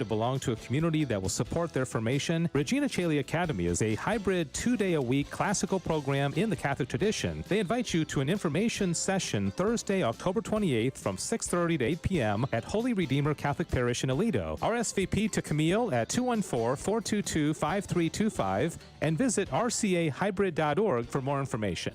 to belong to a community that will support their formation. Regina Caeli Academy is a hybrid 2-day-a-week classical program in the Catholic tradition. They invite you to an information session Thursday, October 28th from 6:30 to 8 p.m. at Holy Redeemer Catholic Parish in Aledo. RSVP to Camille at 214-422-5325 and visit rcahybrid.org for more information.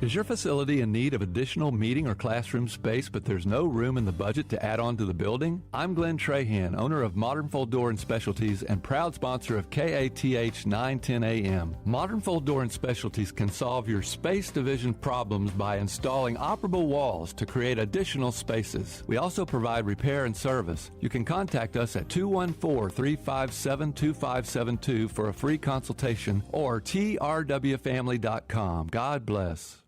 Is your facility in need of additional meeting or classroom space, but there's no room in the budget to add on to the building? I'm Glenn Trahan, owner of Modern Fold Door and Specialties and proud sponsor of KATH 910 AM. Modern Fold Door and Specialties can solve your space division problems by installing operable walls to create additional spaces. We also provide repair and service. You can contact us at 214-357-2572 for a free consultation or trwfamily.com. God bless.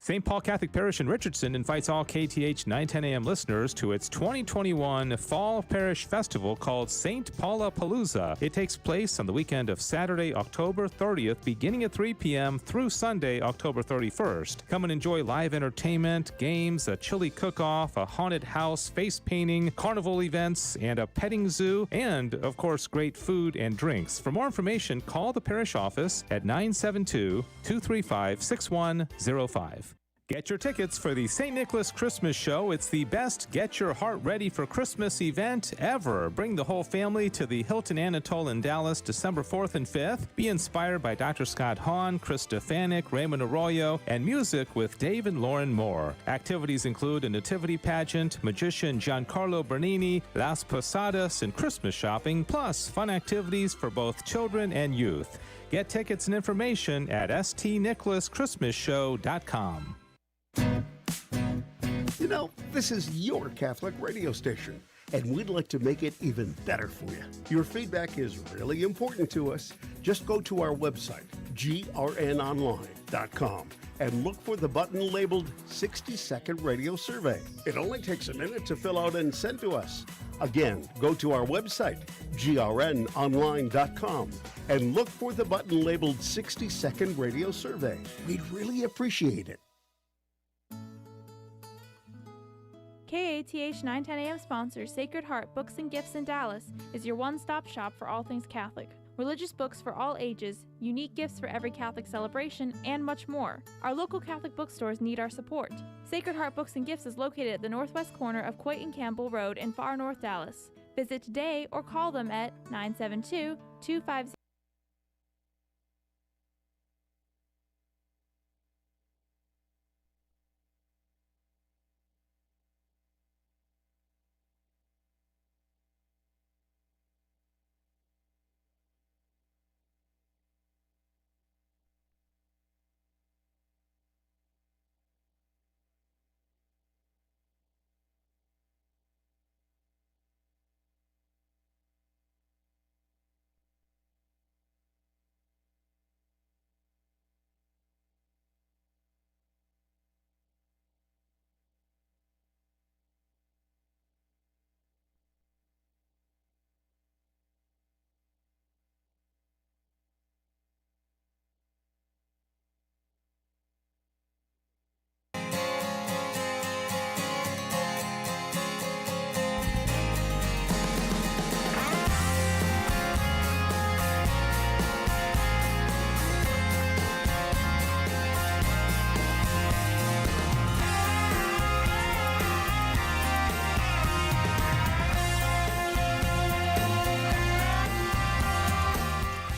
St. Paul Catholic Parish in Richardson invites all KTH 910 AM listeners to its 2021 Fall Parish Festival called St. Paula Palooza. It takes place on the weekend of Saturday, October 30th, beginning at 3 p.m. through Sunday, October 31st. Come and enjoy live entertainment, games, a chili cook-off, a haunted house, face painting, carnival events, and a petting zoo, and, of course, great food and drinks. For more information, call the parish office at 972-235-6105. Get your tickets for the St. Nicholas Christmas Show. It's the best Get Your Heart Ready for Christmas event ever. Bring the whole family to the Hilton Anatole in Dallas, December 4th and 5th. Be inspired by Dr. Scott Hahn, Chris Stefanik, Raymond Arroyo, and music with Dave and Lauren Moore. Activities include a nativity pageant, magician Giancarlo Bernini, Las Posadas, and Christmas shopping, plus fun activities for both children and youth. Get tickets and information at stnicholaschristmasshow.com. You know, this is your Catholic radio station, and we'd like to make it even better for you. Your feedback is really important to us. Just go to our website, grnonline.com, and look for the button labeled 60-Second Radio Survey. It only takes a minute to fill out and send to us. Again, go to our website, grnonline.com, and look for the button labeled 60-Second Radio Survey. We'd really appreciate it. KATH 910 AM sponsor Sacred Heart Books and Gifts in Dallas is your one-stop shop for all things Catholic. Religious books for all ages, unique gifts for every Catholic celebration, and much more. Our local Catholic bookstores need our support. Sacred Heart Books and Gifts is located at the northwest corner of Coit and Campbell Road in far north Dallas. Visit today or call them at 972-250.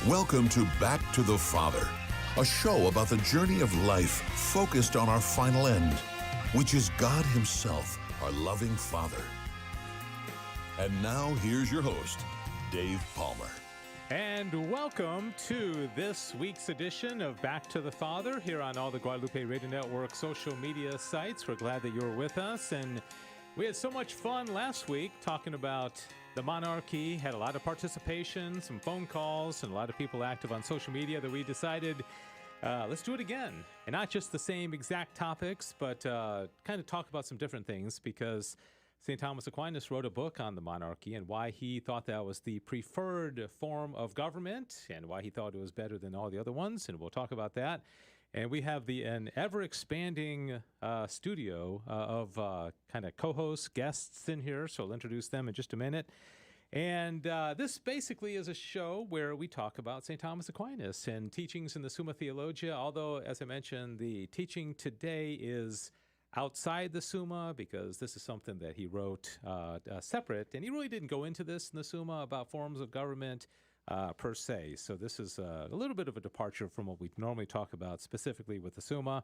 Welcome to Back to the Father, a show about the journey of life focused on our final end, which is God Himself, our loving Father. And now, here's your host, Dave Palmer. And welcome to this week's edition of Back to the Father here on all the Guadalupe Radio Network social media sites. We're glad that you're with us. And we had so much fun last week talking about the monarchy, had a lot of participation, some phone calls, and a lot of people active on social media that we decided let's do it again. And not just the same exact topics, but kind of talk about some different things, because St. Thomas Aquinas wrote a book on the monarchy and why he thought that was the preferred form of government and why he thought it was better than all the other ones, and we'll talk about that. And we have an ever-expanding studio of kind of co-hosts, guests in here, so I'll introduce them in just a minute. And this basically is a show where we talk about St. Thomas Aquinas and teachings in the Summa Theologia, although, as I mentioned, the teaching today is outside the Summa because this is something that he wrote separate, and he really didn't go into this in the Summa about forms of government per se. So this is a little bit of a departure from what we normally talk about specifically with the Summa.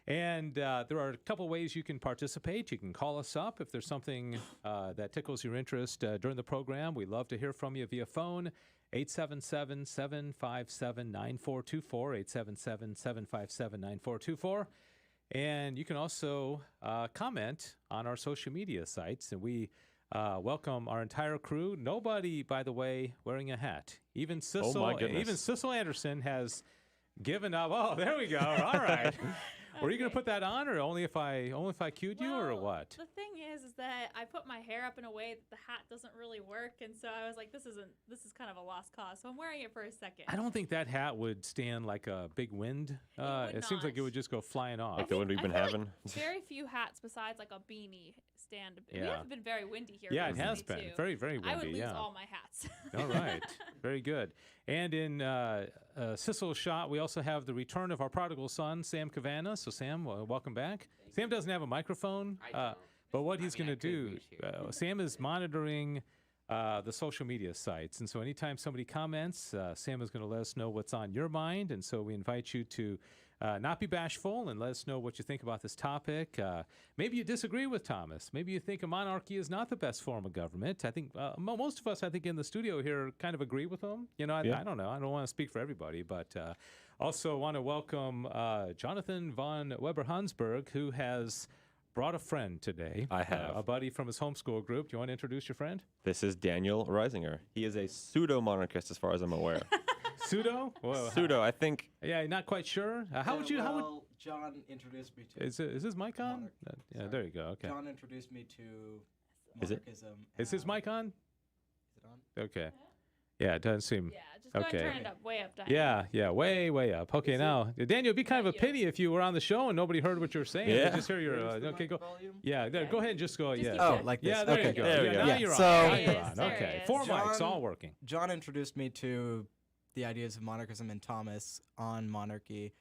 And there are a couple ways you can participate. You can call us up if there's something that tickles your interest during the program. We love to hear from you via phone, 877-757-9424, 877-757-9424. And you can also comment on our social media sites. And we welcome our entire crew. Nobody, by the way, wearing a hat. Even Sissel Anderson has given up. Oh, there we go. All right. Were you going to put that on, or only if I cued you, or what? The thing is that I put my hair up in a way that the hat doesn't really work, and so I was like, this is kind of a lost cause. So I'm wearing it for a second. I don't think that hat would stand like a big wind. It seems like it would just go flying off. Like the wind we've been having. Like very few hats besides like a beanie stand. Yeah. We have been very windy here. Yeah, it has been too. very, very windy. I would lose all my hats. All right, very good. And in Sissel's shot, we also have the return of our prodigal son, Sam Cavanna. So Sam, welcome back. Sam doesn't have a microphone, but what he's going to do, Sam is monitoring the social media sites. And so anytime somebody comments, Sam is going to let us know what's on your mind. And so we invite you to not be bashful and let us know what you think about this topic. Maybe you disagree with Thomas. Maybe you think a monarchy is not the best form of government. I think most of us, I think, in the studio here kind of agree with him. You know, I don't know. I don't want to speak for everybody, but also want to welcome Jonathan von Weber-Hansberg, who has brought a friend today. I have. A buddy from his homeschool group. Do you want to introduce your friend? This is Daniel Reisinger. He is a pseudo-monarchist as far as I'm aware. Pseudo? Well, Pseudo, I think. Yeah, not quite sure. How would you? John introduced me to. Is his mic on? Yeah, there you go. Okay. John introduced me to Is it? monarchism. Is his mic on? Is it on? Okay. Yeah, it doesn't seem. Yeah, just go Okay. and turn it up, way up, Diane. Yeah, way up. Okay, now, Daniel, it'd be kind of a pity if you were on the show and nobody heard what you were saying. Yeah. They just hear your. Raise the Okay, mic go. volume? Yeah, there, go ahead and just go. Just Yeah. keep Oh, talking. like this. Yeah, there okay. you go. There we Yeah, go. now Yeah, you're so- on. Now There you're he on. is, there Okay, he is. 4 mics, John- all working. John introduced me to the ideas of monarchism and Thomas on monarchy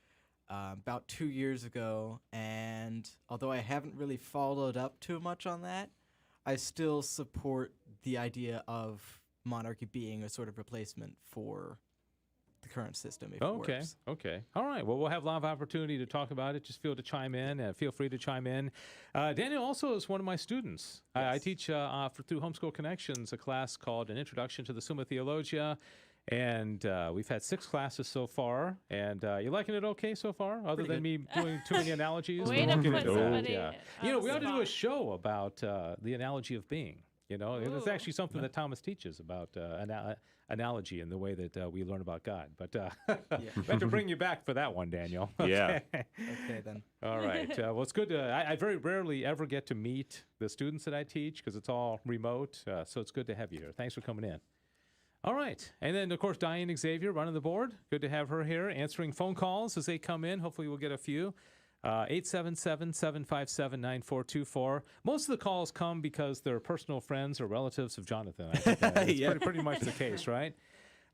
about 2 years ago, and although I haven't really followed up too much on that, I still support the idea of monarchy being a sort of replacement for the current system. If it works. Okay. All right. Well, we'll have a lot of opportunity to talk about it. Just feel free to chime in. Daniel also is one of my students. I teach through Homeschool Connections a class called An Introduction to the Summa Theologia. And we've had 6 classes so far. And you liking it okay so far, other than me doing too many analogies? Way We're to looking put into that, somebody yeah. on You know, the we ought to do a spot. show about the analogy of being. You know, and it's Ooh. actually something that Thomas teaches about analogy and the way that we learn about God. But we have to bring you back for that one, Daniel. Yeah. Okay, then. All right. Well, it's good. I very rarely ever get to meet the students that I teach because it's all remote. So it's good to have you here. Thanks for coming in. All right. And then, of course, Diane Xavier running the board. Good to have her here, answering phone calls as they come in. Hopefully we'll get a few. 877-757-9424. Most of the calls come because they're personal friends or relatives of Jonathan. I think that's Yeah. pretty much the case, right?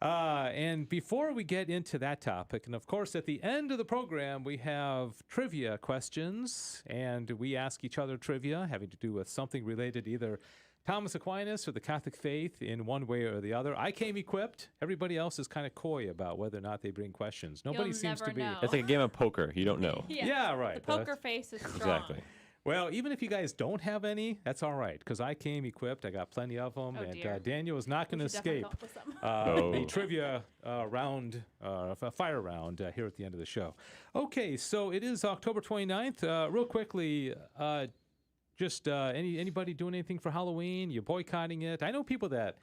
And before we get into that topic, and of course at the end of the program, we have trivia questions, and we ask each other trivia having to do with something related to either Thomas Aquinas or the Catholic faith in one way or the other. I came equipped. Everybody else is kind of coy about whether or not they bring questions. Nobody You'll seems to never be. know. It's like a game of poker. You don't know. Yeah, right. The poker face is strong. Exactly. Well, even if you guys don't have any, that's all right, because I came equipped. I got plenty of them, Oh, and dear. Daniel is not going to We should definitely escape come up with some. the trivia round, fire round here at the end of the show. Okay, so it is October 29th. Real quickly, just anybody doing anything for Halloween? You boycotting it? I know people that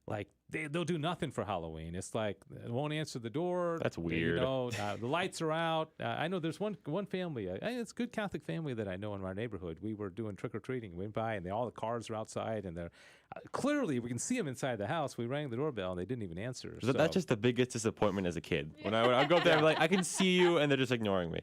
like they'll do nothing for Halloween. It's like they won't answer the door. That's You weird. know, the lights are out. I know there's one family. It's a good Catholic family that I know in our neighborhood. We were doing trick or treating. We went by and all the cars are outside, and they're clearly we can see them inside the house. We rang the doorbell and they didn't even answer. So that's just the biggest disappointment as a kid. When I go up there, I'm like, I can see you, and they're just ignoring me.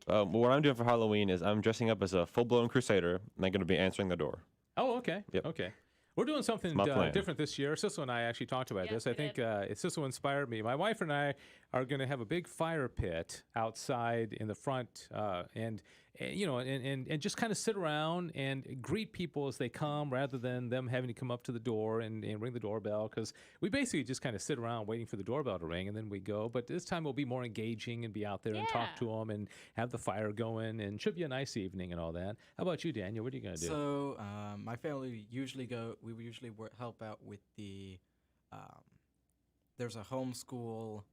What I'm doing for Halloween is I'm dressing up as a full-blown crusader, and I'm going to be answering the door. Oh, okay. Yep. Okay. We're doing something my plan. different this year. Sissel and I actually talked about Yes, this. I we think did. Sissel inspired me. My wife and I are going to have a big fire pit outside in the front, and just kind of sit around and greet people as they come, rather than them having to come up to the door and ring the doorbell. Because we basically just kind of sit around waiting for the doorbell to ring, and then we go. But this time we'll be more engaging and be out there and talk to them and have the fire going, and should be a nice evening and all that. How about you, Daniel? What are you going to do? So my family usually we would usually help out with the there's a homeschooling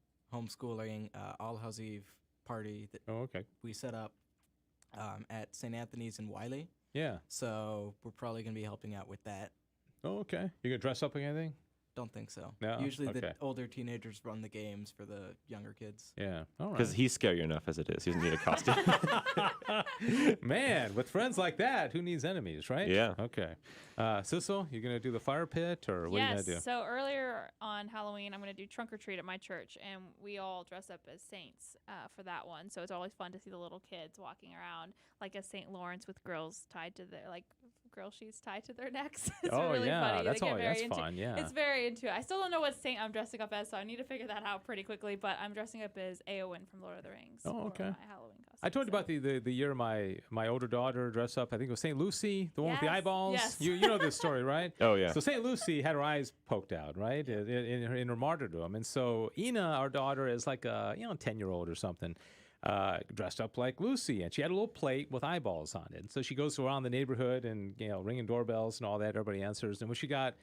All Hallows Eve party that Oh, okay. we set up at St. Anthony's in Wiley. Yeah. So we're probably going to be helping out with that. Oh, okay. You going to dress up like anything? Don't think so. No? Usually Okay. the older teenagers run the games for the younger kids. Yeah. All right. Because he's scary enough as it is. He doesn't need a costume. Man, with friends like that, who needs enemies, right? Yeah. Okay. Sissel, you going to do the fire pit, or what are you going to do? So earlier on Halloween, I'm going to do trunk or treat at my church, and we all dress up as saints for that one. So it's always fun to see the little kids walking around like a St. Lawrence with girls tied to their girl sheets tied to their necks. It's Oh, really yeah, funny. that's They get all- very that's into, fun, yeah. It's very into it. I still don't know what saint I'm dressing up as, so I need to figure that out pretty quickly. But I'm dressing up as Eowyn from Lord of the Rings. Oh, for okay. my Halloween costume. I told you about the year my older daughter dressed up. I think it was St. Lucy, the one with the Yes, eyeballs. yes. You know this story, right? Oh, yeah. So St. Lucy had her eyes poked out, right, in her martyrdom, and so Ina, our daughter, is like a 10-year-old or something. Dressed up like Lucy, and she had a little plate with eyeballs on it. And so she goes around the neighborhood and ringing doorbells and all that. Everybody answers. And when she got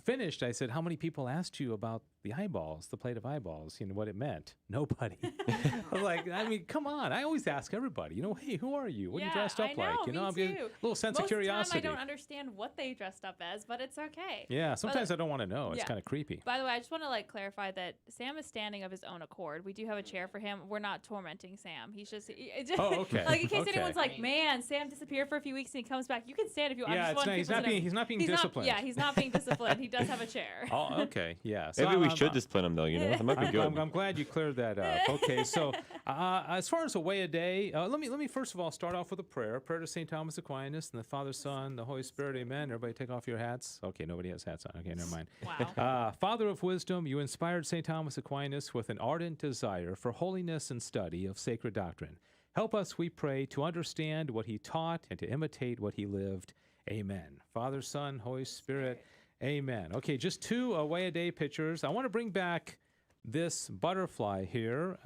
finished, I said, "How many people asked you about the eyeballs, the plate of eyeballs? What it meant?" Nobody. I was like, I mean, come on. I always ask everybody. Hey, who are you? What are you dressed up I know, like? me I'm getting too. a little sense Most of curiosity. Of the time I don't understand what they dressed up as, but it's okay. Yeah, sometimes I don't want to know. It's yeah. kind of creepy. By the way, I just want to clarify that Sam is standing of his own accord. We do have a chair for him. We're not tormenting Sam. He's just Oh, okay. in case Okay. anyone's like, "Man, Sam disappeared for a few weeks and he comes back." You can stand if you want. Yeah, he's not being disciplined. He's not being disciplined. He does have a chair. Oh, okay. Yeah. So Maybe we I'm- should discipline him, though. That might be good. I'm glad you cleared that up. Okay, so as far as away a day, let me first of all start off with a prayer. Prayer to St. Thomas Aquinas and the Father, Son, the Holy Spirit. Amen. Everybody take off your hats. Okay, nobody has hats on. Okay, never mind. Wow. Father of wisdom, you inspired St. Thomas Aquinas with an ardent desire for holiness and study of sacred doctrine. Help us, we pray, to understand what he taught and to imitate what he lived. Amen. Father, Son, Holy Spirit. Amen. Okay, just 2 away-a-day pictures. I want to bring back this butterfly here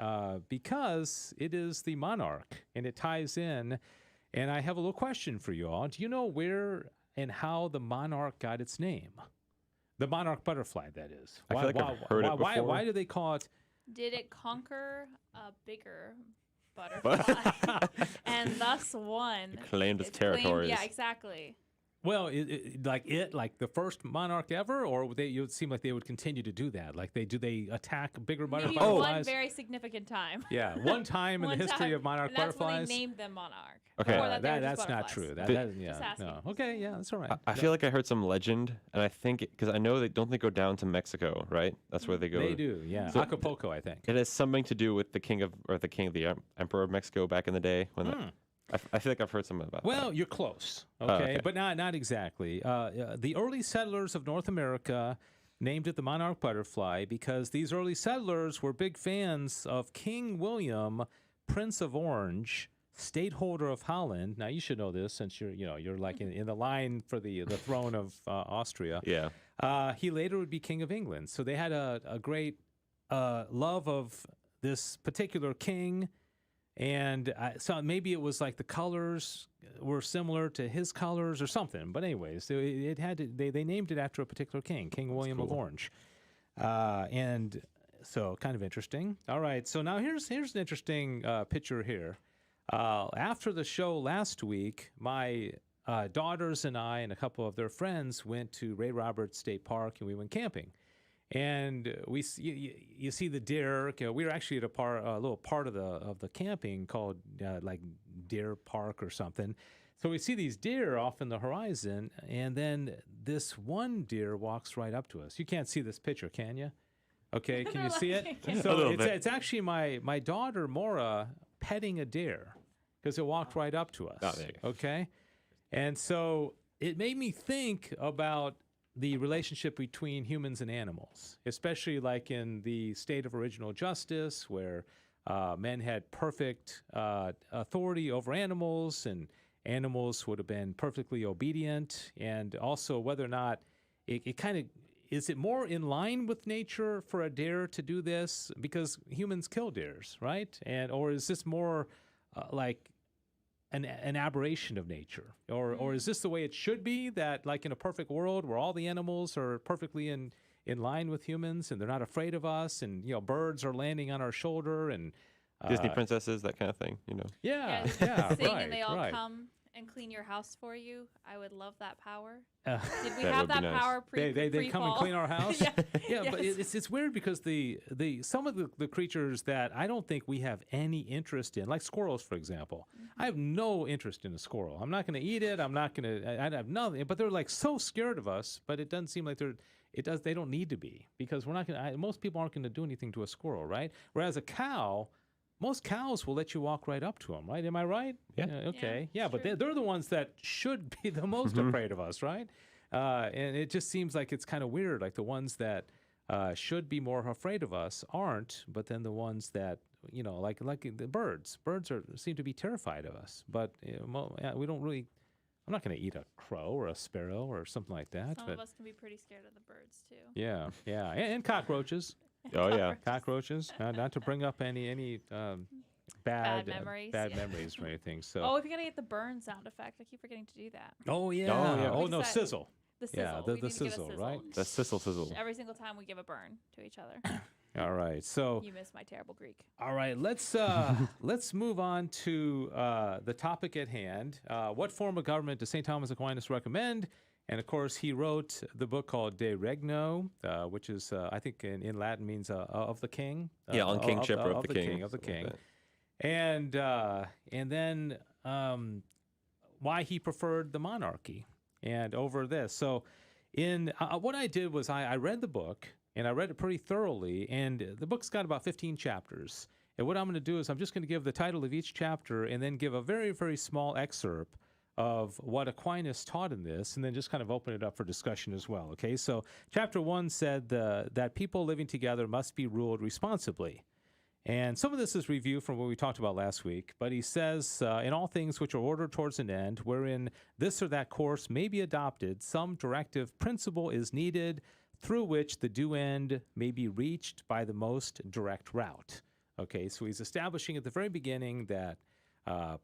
because it is the monarch, and it ties in. And I have a little question for you all. Do you know where and how the monarch got its name? The monarch butterfly, that is. I feel like I've heard it before. Why do they call it? Did it conquer a bigger butterfly and thus won? Claimed its It claimed- territories. Yeah, exactly. Well, like the first monarch ever, or it would seem like they would continue to do that. Like they attack bigger Maybe butterflies? one very significant time. Yeah, one time in the history of monarch and that's butterflies. when they named them monarch. Okay. Before that, they were just That's not butterflies. true. Just asking. No. Okay, yeah, that's all right. I feel like I heard some legend, and I think because I know don't they go down to Mexico, right? That's where they go. They do, yeah. So- Acapulco, I think. It has something to do with the emperor of Mexico back in the day. I feel like I've heard something about Well, that. you're close, okay, okay. but not exactly. The early settlers of North America named it the monarch butterfly because these early settlers were big fans of King William, Prince of Orange, stateholder of Holland. Now you should know this since you're like in the line for the throne of Austria. Yeah. He later would be King of England. So they had a great love of this particular king. And so maybe it was like the colors were similar to his colors or something. But anyways, they named it after a particular king, King William of Orange. And so kind of interesting. All right, so now here's an interesting picture here. After the show last week, my daughters and I and a couple of their friends went to Ray Roberts State Park, and we went camping. And you see the deer. We were actually at a little part of the camping called like Deer Park or something. So we see these deer off in the horizon, and then this one deer walks right up to us. You can't see this picture, can you? Okay, can you see it? So it's actually my daughter Maura petting a deer because it walked right up to us. Oh, there you go. Okay, and so it made me think about the relationship between humans and animals, especially like in the state of original justice, where men had perfect authority over animals, and animals would have been perfectly obedient, and also whether or not it kind of is it more in line with nature for a deer to do this because humans kill deers, right? And or is this more like an aberration of nature, or is this the way it should be? That like in a perfect world where all the animals are perfectly in line with humans and they're not afraid of us, and birds are landing on our shoulder and Disney princesses, that kind of thing, Yeah, Yeah, yeah, sing right, and they all right. come and clean your house for you. I would love that power. Uh, Did we That have would be that nice. power they come and clean our house. Yeah. Yeah, but Yes. it's weird because the some of the creatures that I don't think we have any interest in, like squirrels, for example. I have no interest in a squirrel. I'm not going to eat it. I'm not going to. I have nothing. But they're like so scared of us. But it doesn't seem like they don't need to be, because we're not going to. Most people aren't going to do anything to a squirrel, right? Whereas a cow. Most cows will let you walk right up to them, right? Am I right? Yeah. Okay. Yeah, Yeah, but true. they're the ones that should be the most afraid of us, right? And it just seems like it's kind of weird. Like the ones that should be more afraid of us aren't, but then the ones that like the birds seem to be terrified of us. But we don't really. I'm not going to eat a crow or a sparrow or something like that. Some but of us can be pretty scared of the birds too. yeah, and cockroaches. Oh yeah. Cockroaches. Not to bring up any bad memories, bad yeah. memories or anything. So. Oh, if you're gonna get the burn sound effect, I keep forgetting to do that. Oh yeah. Oh, yeah. Oh no, Because sizzle. The sizzle. Yeah, We the need to give a sizzle, right? The sizzle. Every single time we give a burn to each other. All right. So. You miss my terrible Greek. All right. Let's move on to the topic at hand. What form of government does St. Thomas Aquinas recommend? And of course, he wrote the book called De Regno, which is I think in Latin means of the king. Yeah, on kingship of of the king. Of the something king. like that. And then why he preferred the monarchy and over this. So in what I did was I read the book, and I read it pretty thoroughly, and the book's got about 15 chapters. And what I'm going to do is I'm just going to give the title of each chapter and then give a very, very small excerpt of what Aquinas taught in this, and then just kind of open it up for discussion as well. Okay, so chapter 1 said that people living together must be ruled responsibly. And some of this is review from what we talked about last week, but he says, in all things which are ordered towards an end, wherein this or that course may be adopted, some directive principle is needed through which the due end may be reached by the most direct route. Okay, so he's establishing at the very beginning that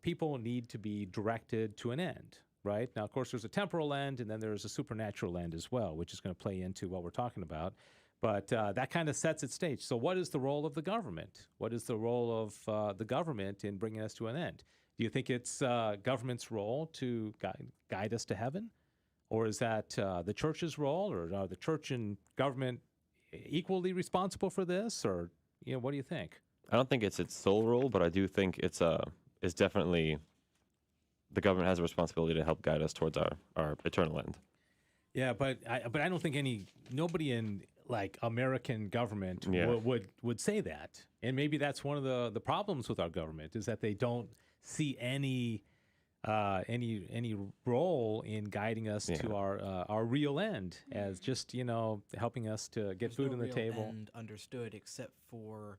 people need to be directed to an end, right? Now, of course, there's a temporal end, and then there's a supernatural end as well, which is going to play into what we're talking about. But that kind of sets its stage. So what is the role of the government? What is the role of the government in bringing us to an end? Do you think it's government's role to guide us to heaven? Or is that the church's role? Or are the church and government equally responsible for this? Or, what do you think? I don't think it's its sole role, but I do think it's definitely the government has a responsibility to help guide us towards our eternal end. Yeah, but I don't think nobody in like American government Yeah. would say that. And maybe that's one of the problems with our government, is that they don't see any role in guiding us to our real end, as just helping us to get There's food no on the real table. end understood except for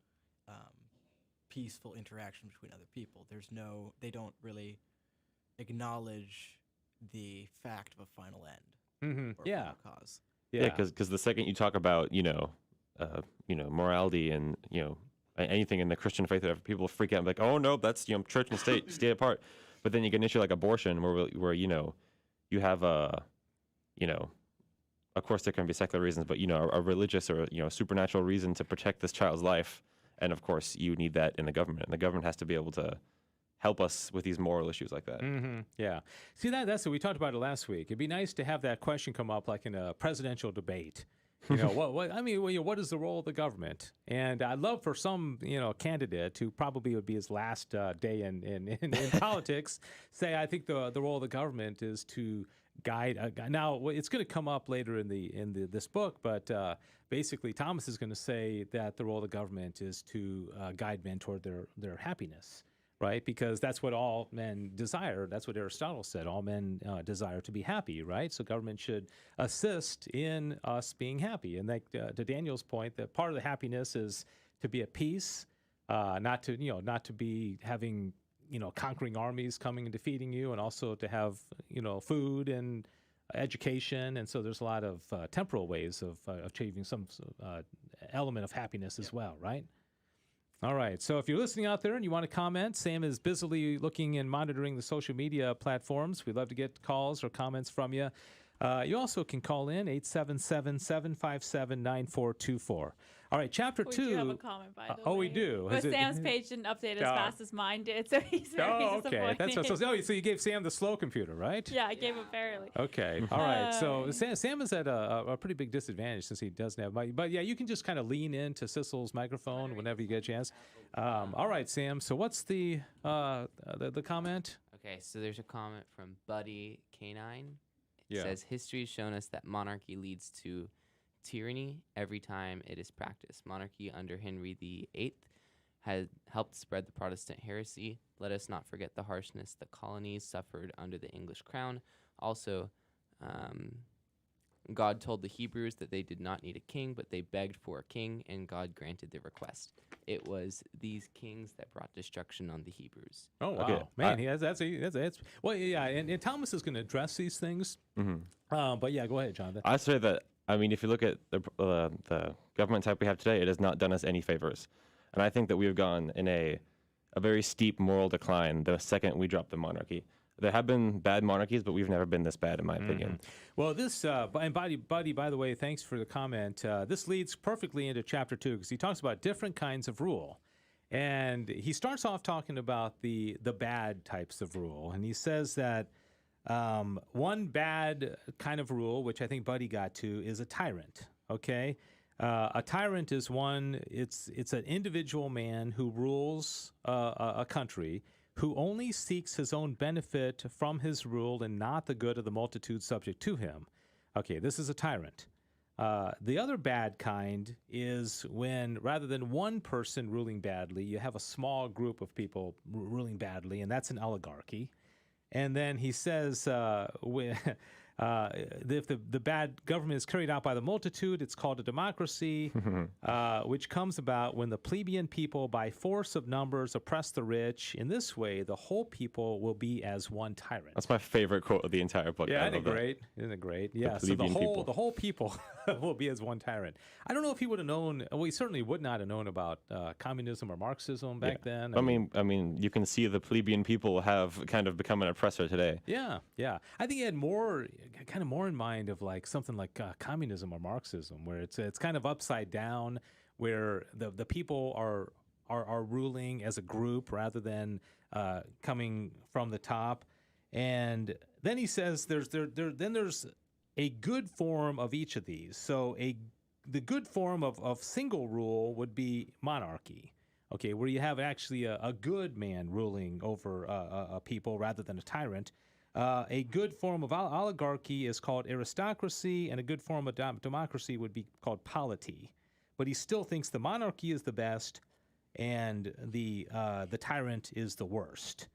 peaceful interaction between other people. They don't really acknowledge the fact of a final end. Mm-hmm. Or Yeah, final cause. Yeah, because the second you talk about morality and anything in the Christian faith, people freak out and be like, oh no, that's church and state stay apart. But then you get an issue like abortion, where you have of course there can be secular reasons, but a religious or supernatural reason to protect this child's life, and of course you need that in the government, and the government has to be able to help us with these moral issues like that. Mm-hmm. Yeah. See, that's what we talked about it last week. It'd be nice to have that question come up like in a presidential debate. What is the role of the government? And I'd love for some, candidate who probably would be his last day in politics, say, I think the role of the government is to guide. Now, it's going to come up later in this book, but basically Thomas is going to say that the role of the government is to guide men toward their happiness. right? Because that's what all men desire. That's what Aristotle said. All men desire to be happy, right? So government should assist in us being happy. And like to Daniel's point, that part of the happiness is to be at peace, not to be having conquering armies coming and defeating you, and also to have food and education. And so there's a lot of temporal ways of achieving some element of happiness as well, right? All right. So if you're listening out there and you want to comment, Sam is busily looking and monitoring the social media platforms. We'd love to get calls or comments from you. You also can call in 877-757-9424. All right, chapter 2. We do have a comment, by the way. Oh, we do. But Sam's page didn't update as fast as mine did, so he's very okay. disappointed. So you gave Sam the slow computer, right? Yeah, I gave him fairly. Okay. All right. So Sam is at a pretty big disadvantage since he doesn't have mic. But yeah, you can just kind of lean into Sissel's microphone whenever you get a chance. All right, Sam. So what's the comment? Okay, so there's a comment from Buddy K9. It Yeah. says, history has shown us that monarchy leads to tyranny every time it is practiced. Monarchy under Henry VIII had helped spread the Protestant heresy. Let us not forget the harshness the colonies suffered under the English crown. Also, God told the Hebrews that they did not need a king, but they begged for a king, and God granted their request. It was these kings that brought destruction on the Hebrews. Oh, wow. Okay. Man, that's well, yeah, and Thomas is going to address these things. But yeah, go ahead, Jonathan. I say that, I mean, if you look at the government type we have today, it has not done us any favors. And I think that we have gone in a very steep moral decline the second we dropped the monarchy. There have been bad monarchies, but we've never been this bad, in my opinion. Well, this, and Buddy, by the way, thanks for the comment. This leads perfectly into chapter 2 because he talks about different kinds of rule. And he starts off talking about the bad types of rule. And he says that one bad kind of rule, which I think Buddy got to, is a tyrant, okay? A tyrant is it's an individual man who rules a country, who only seeks his own benefit from his rule and not the good of the multitude subject to him. Okay, this is a tyrant. The other bad kind is when, rather than one person ruling badly, you have a small group of people ruling badly, and that's an oligarchy. And then he says, if the bad government is carried out by the multitude, it's called a democracy, which comes about when the plebeian people, by force of numbers, oppress the rich. In this way, the whole people will be as one tyrant. That's my favorite quote of the entire book. Yeah, isn't it great? Isn't it great? Yeah, so the whole people will be as one tyrant. I don't know if he would have known. Well, he certainly would not have known about communism or Marxism back then. I mean, you can see the plebeian people have kind of become an oppressor today. Yeah. I think he had more in mind of like something like communism or Marxism, where it's kind of upside down, where the people are ruling as a group rather than coming from the top. And then he says there's a good form of each of these. So the good form of single rule would be monarchy. Okay, where you have actually a good man ruling over a people rather than a tyrant. A good form of oligarchy is called aristocracy, and a good form of democracy would be called polity. But he still thinks the monarchy is the best, and the tyrant is the worst.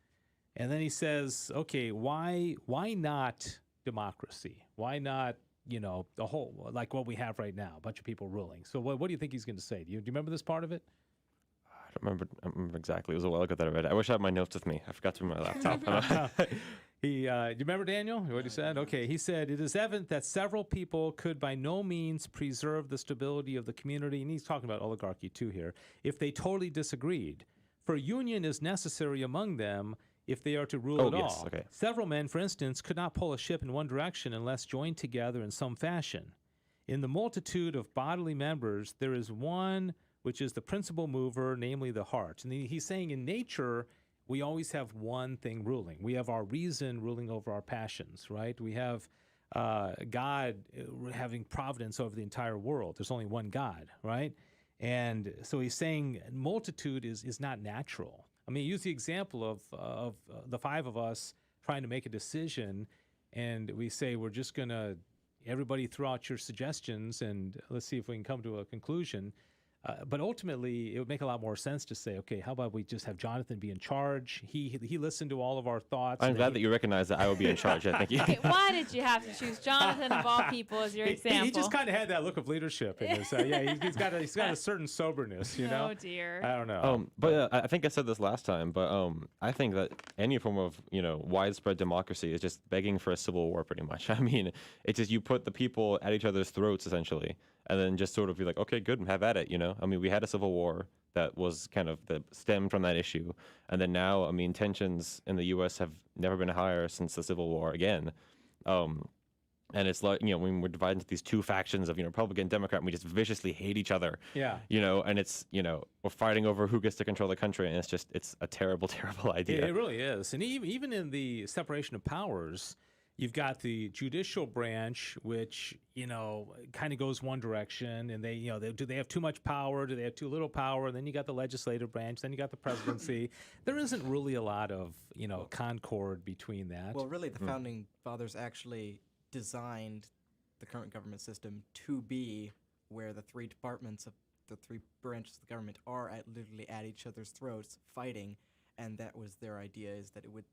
And then he says, okay, why not democracy? Why not, the whole, like what we have right now, a bunch of people ruling? So what do you think he's going to say? Do you remember this part of it? I don't remember exactly. It was a while ago that I read it. I wish I had my notes with me. I forgot to bring my laptop. Do you remember, Daniel, what he said? Okay, he said, it is evident that several people could by no means preserve the stability of the community, and he's talking about oligarchy too here, if they totally disagreed. For union is necessary among them if they are to rule at all. Okay. Several men, for instance, could not pull a ship in one direction unless joined together in some fashion. In the multitude of bodily members, there is one which is the principal mover, namely the heart. And he's saying in nature, we always have one thing ruling. We have our reason ruling over our passions, right? We have God having providence over the entire world. There's only one God, right? And so he's saying multitude is not natural. I mean, use the example of the five of us trying to make a decision, and we say we're just going to, everybody throw out your suggestions, and let's see if we can come to a conclusion. But ultimately, it would make a lot more sense to say, okay, how about we just have Jonathan be in charge? He listened to all of our thoughts. I'm glad that you recognize that I will be in charge. I think. Okay, why did you have to choose Jonathan of all people as your example? He just kind of had that look of leadership in his. He's got a certain soberness, you know. Oh dear. I don't know. But I think I said this last time, but I think that any form of widespread democracy is just begging for a civil war, pretty much. I mean, it's just you put the people at each other's throats essentially, and then just sort of be like, okay, good, have at it. I mean, we had a civil war that was kind of that stemmed from that issue, and then now, I mean, tensions in the U.S. have never been higher since the Civil War again. And it's like, when we're divided into these two factions of, Republican, Democrat, and we just viciously hate each other. Yeah. And it's, we're fighting over who gets to control the country, and it's a terrible, terrible idea. It really is. And even in the separation of powers, you've got the judicial branch, which, kind of goes one direction, and do they have too much power? Do they have too little power? And then you got the legislative branch, then you got the presidency. There isn't really a lot of, concord between that. Well, really, the founding fathers actually designed the current government system to be where the three departments of the three branches of the government are literally at each other's throats fighting, and that was their idea, is that it would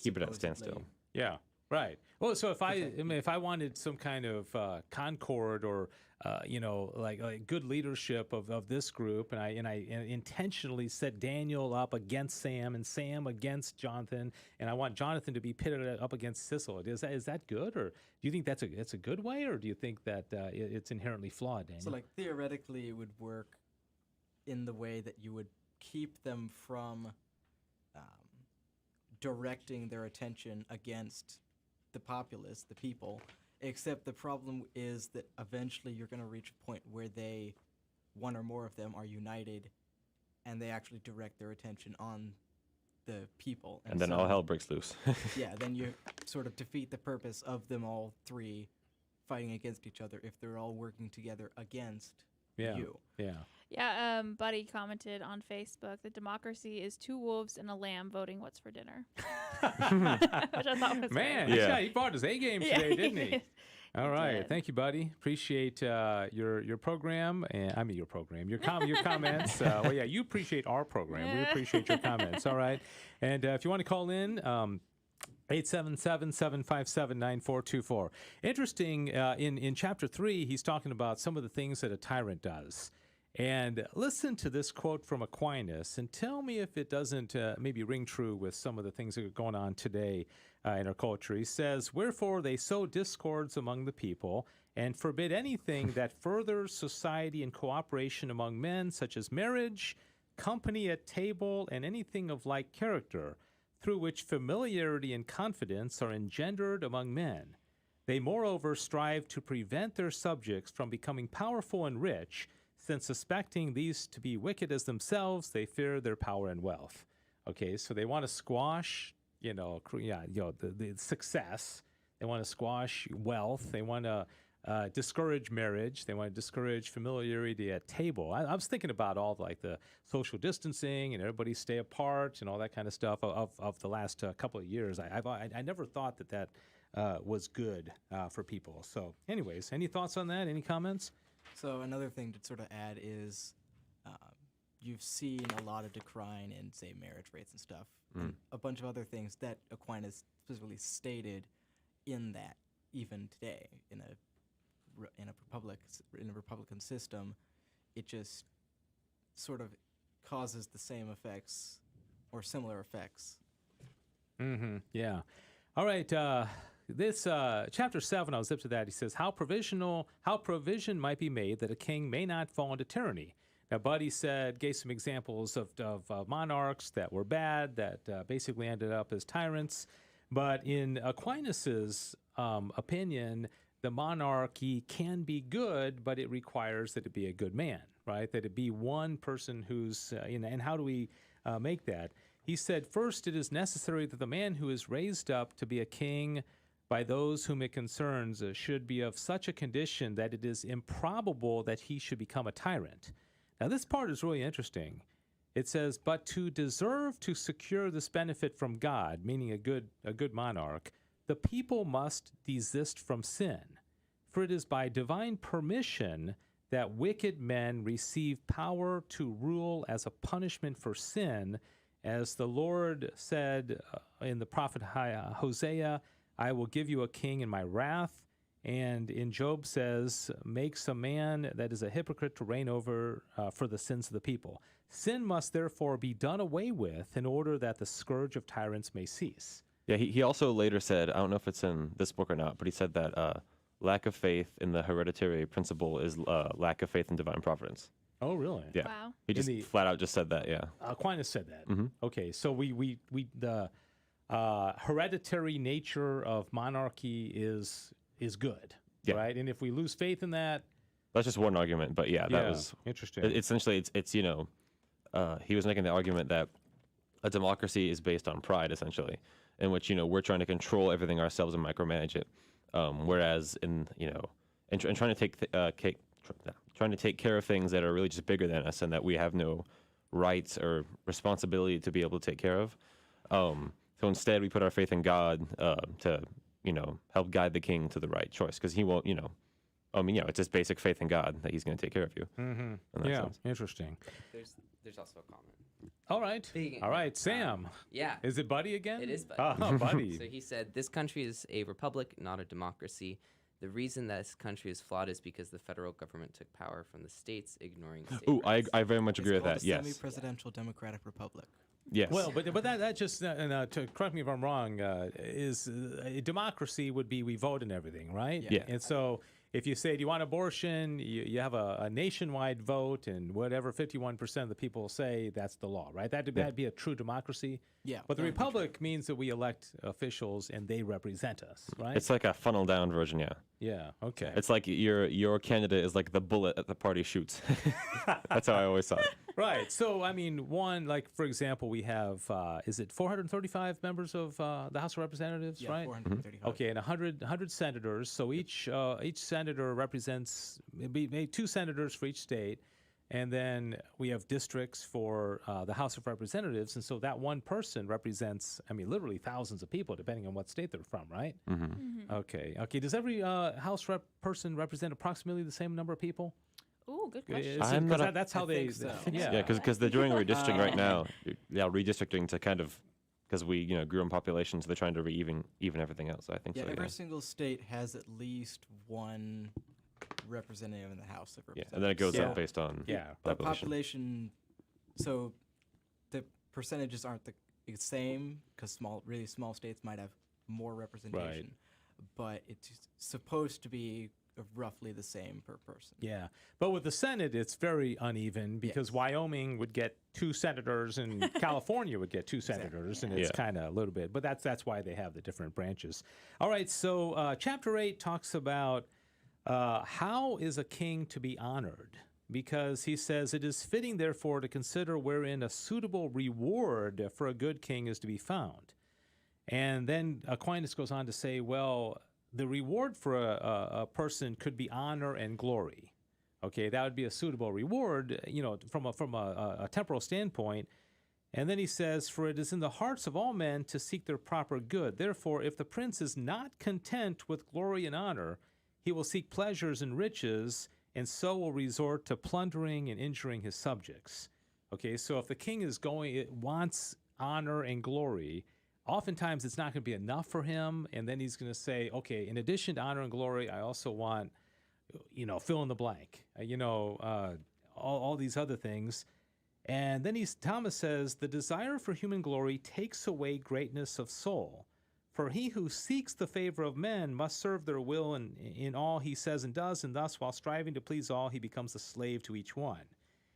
keep it at a standstill. Yeah. Right. Well, so if I wanted some kind of concord or like good leadership of this group, and I intentionally set Daniel up against Sam and Sam against Jonathan, and I want Jonathan to be pitted up against Sissel, is that good, or do you think that's a good way, or do you think that it's inherently flawed, Daniel? So, like, theoretically, it would work in the way that you would keep them from directing their attention against the populace, the people, except the problem is that eventually you're going to reach a point where one or more of them are united, and they actually direct their attention on the people. And then all hell breaks loose. Yeah, then you sort of defeat the purpose of them all three fighting against each other if they're all working together against you. Yeah. Yeah, Buddy commented on Facebook that democracy is two wolves and a lamb voting what's for dinner. Which I thought was Man, he brought his A game today, didn't he? All right. Thank you, Buddy. Appreciate your program. And your program, your comments. You appreciate our program. We appreciate your comments. All right. And if you want to call in, 877-757-9424. Interesting, in Chapter 3, he's talking about some of the things that a tyrant does. And listen to this quote from Aquinas and tell me if it doesn't maybe ring true with some of the things that are going on today in our culture. He says, "Wherefore they sow discords among the people and forbid anything that furthers society and cooperation among men, such as marriage, company at table, and anything of like character, through which familiarity and confidence are engendered among men. They moreover strive to prevent their subjects from becoming powerful and rich, since suspecting these to be wicked as themselves, they fear their power and wealth." Okay, so they want to squash, the success. They want to squash wealth. They want to discourage marriage. They want to discourage familiarity at table. I was thinking about all the social distancing and everybody stay apart and all that kind of stuff of the last couple of years. I never thought that was good for people. So, anyways, any thoughts on that? Any comments? So another thing to sort of add is you've seen a lot of decline in, say, marriage rates and stuff, and a bunch of other things that Aquinas specifically stated in that even today in a republican system, it just sort of causes the same effects or similar effects. Mm-hmm. Yeah. All right. This chapter 7, I'll zip to that. He says, how provision might be made that a king may not fall into tyranny. Now, Buddy gave some examples of monarchs that were bad, that basically ended up as tyrants. But in Aquinas's opinion, the monarchy can be good, but it requires that it be a good man, right? That it be one person who's, and how do we make that? He said, first, it is necessary that the man who is raised up to be a king by those whom it concerns should be of such a condition that it is improbable that he should become a tyrant. Now, this part is really interesting. It says, but to deserve to secure this benefit from God, meaning a good monarch, the people must desist from sin. For it is by divine permission that wicked men receive power to rule as a punishment for sin, as the Lord said in the prophet Hosea, I will give you a king in my wrath. And in Job says, makes a man that is a hypocrite to reign over for the sins of the people. Sin must therefore be done away with in order that the scourge of tyrants may cease. Yeah, he also later said, I don't know if it's in this book or not, but he said that lack of faith in the hereditary principle is lack of faith in divine providence. Oh, really? Yeah. Wow. He just flat out just said that, yeah. Aquinas said that. Mm-hmm. Okay, so the hereditary nature of monarchy is good, Yeah. right? And if we lose faith in that, That's just one argument, but yeah, that was interesting. Essentially, it's he was making the argument that a democracy is based on pride, essentially, in which we're trying to control everything ourselves and micromanage it, whereas in trying to take care of things that are really just bigger than us and that we have no rights or responsibility to be able to take care of. So instead, we put our faith in God to help guide the king to the right choice, because he won't it's just basic faith in God that he's going to take care of you. Mm-hmm. In that sense. Interesting. There's also a comment. All right, Sam. Yeah. Is it Buddy again? It is Buddy. Oh, Buddy. So he said, this country is a republic, not a democracy. The reason that this country is flawed is because the federal government took power from the states, ignoring state Ooh, rights. I very much It's agree with called that. a Yes. Semi-presidential democratic republic. Yes. Well, but that just to correct me if I'm wrong, is a democracy would be we vote and everything, right? Yeah. And so if you say, do you want abortion, you have a nationwide vote, and whatever 51% of the people say, that's the law, right? That'd be a true democracy. Yeah. But the that would be republic means that we elect officials and they represent us, right? It's like a funnel down version, yeah. Yeah. Okay. It's like your candidate is like the bullet that the party shoots. That's how I always saw it. Right. So, I mean, for example, we have, is it 435 members of the House of Representatives, Yeah, right? 435. Okay, and 100 senators. So each senator represents maybe 2 senators for each state. And then we have districts for the House of Representatives. And so that one person represents, literally thousands of people, depending on what state they're from, right? Mm-hmm. Okay. Does every House person represent approximately the same number of people? Ooh, good question. That's how they. think so. Yeah. Because they're doing redistricting right now. Yeah, redistricting to kind of, because we grew in population, so they're trying to even everything else. I think Yeah, so. every single state has at least one representative in the House of Yeah, Representatives. and then it goes Yeah. up based on The population. population, so the percentages aren't the same, because really small states might have more representation, but it's supposed to be roughly the same per person. Yeah, but with the Senate, it's very uneven because Wyoming would get 2 senators and California would get 2 senators, and it's kind of a little bit. But that's why they have the different branches. All right, so Chapter 8 talks about how is a king to be honored, because he says, it is fitting, therefore, to consider wherein a suitable reward for a good king is to be found. And then Aquinas goes on to say, well, the reward for a person could be honor and glory. Okay, that would be a suitable reward, from a temporal standpoint. And then he says, for it is in the hearts of all men to seek their proper good. Therefore, if the prince is not content with glory and honor, he will seek pleasures and riches, and so will resort to plundering and injuring his subjects. Okay, so if the king wants honor and glory, oftentimes it's not going to be enough for him, and then he's going to say, okay, in addition to honor and glory, I also want, fill in the blank, all these other things. And then Thomas says, the desire for human glory takes away greatness of soul. For he who seeks the favor of men must serve their will in all he says and does, and thus, while striving to please all, he becomes a slave to each one.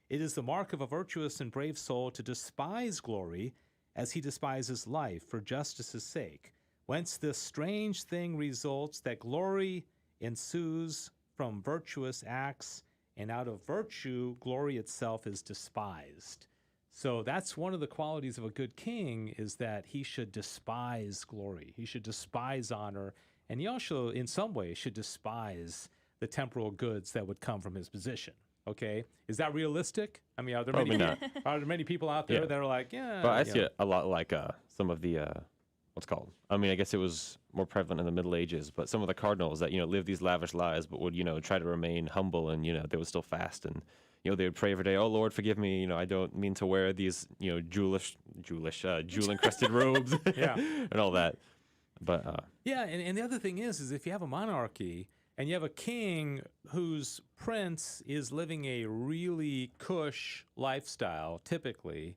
It is the mark of a virtuous and brave soul to despise glory, as he despises life for justice's sake, whence this strange thing results, that glory ensues from virtuous acts, and out of virtue glory itself is despised. So that's one of the qualities of a good king, is that he should despise glory. He should despise honor, and he also, in some way, should despise the temporal goods that would come from his position. Okay, is that realistic? Are there many people out there that are like, yeah? But I see it a lot like some of the what's it called? I mean, I guess it was more prevalent in the Middle Ages, but some of the cardinals that, live these lavish lives, but would, try to remain humble, and, they would still fast, and, they would pray every day, oh, Lord, forgive me, I don't mean to wear these, jewel-encrusted robes and all that. But yeah, and the other thing is if you have a monarchy and you have a king whose prince is living a really cush lifestyle, typically,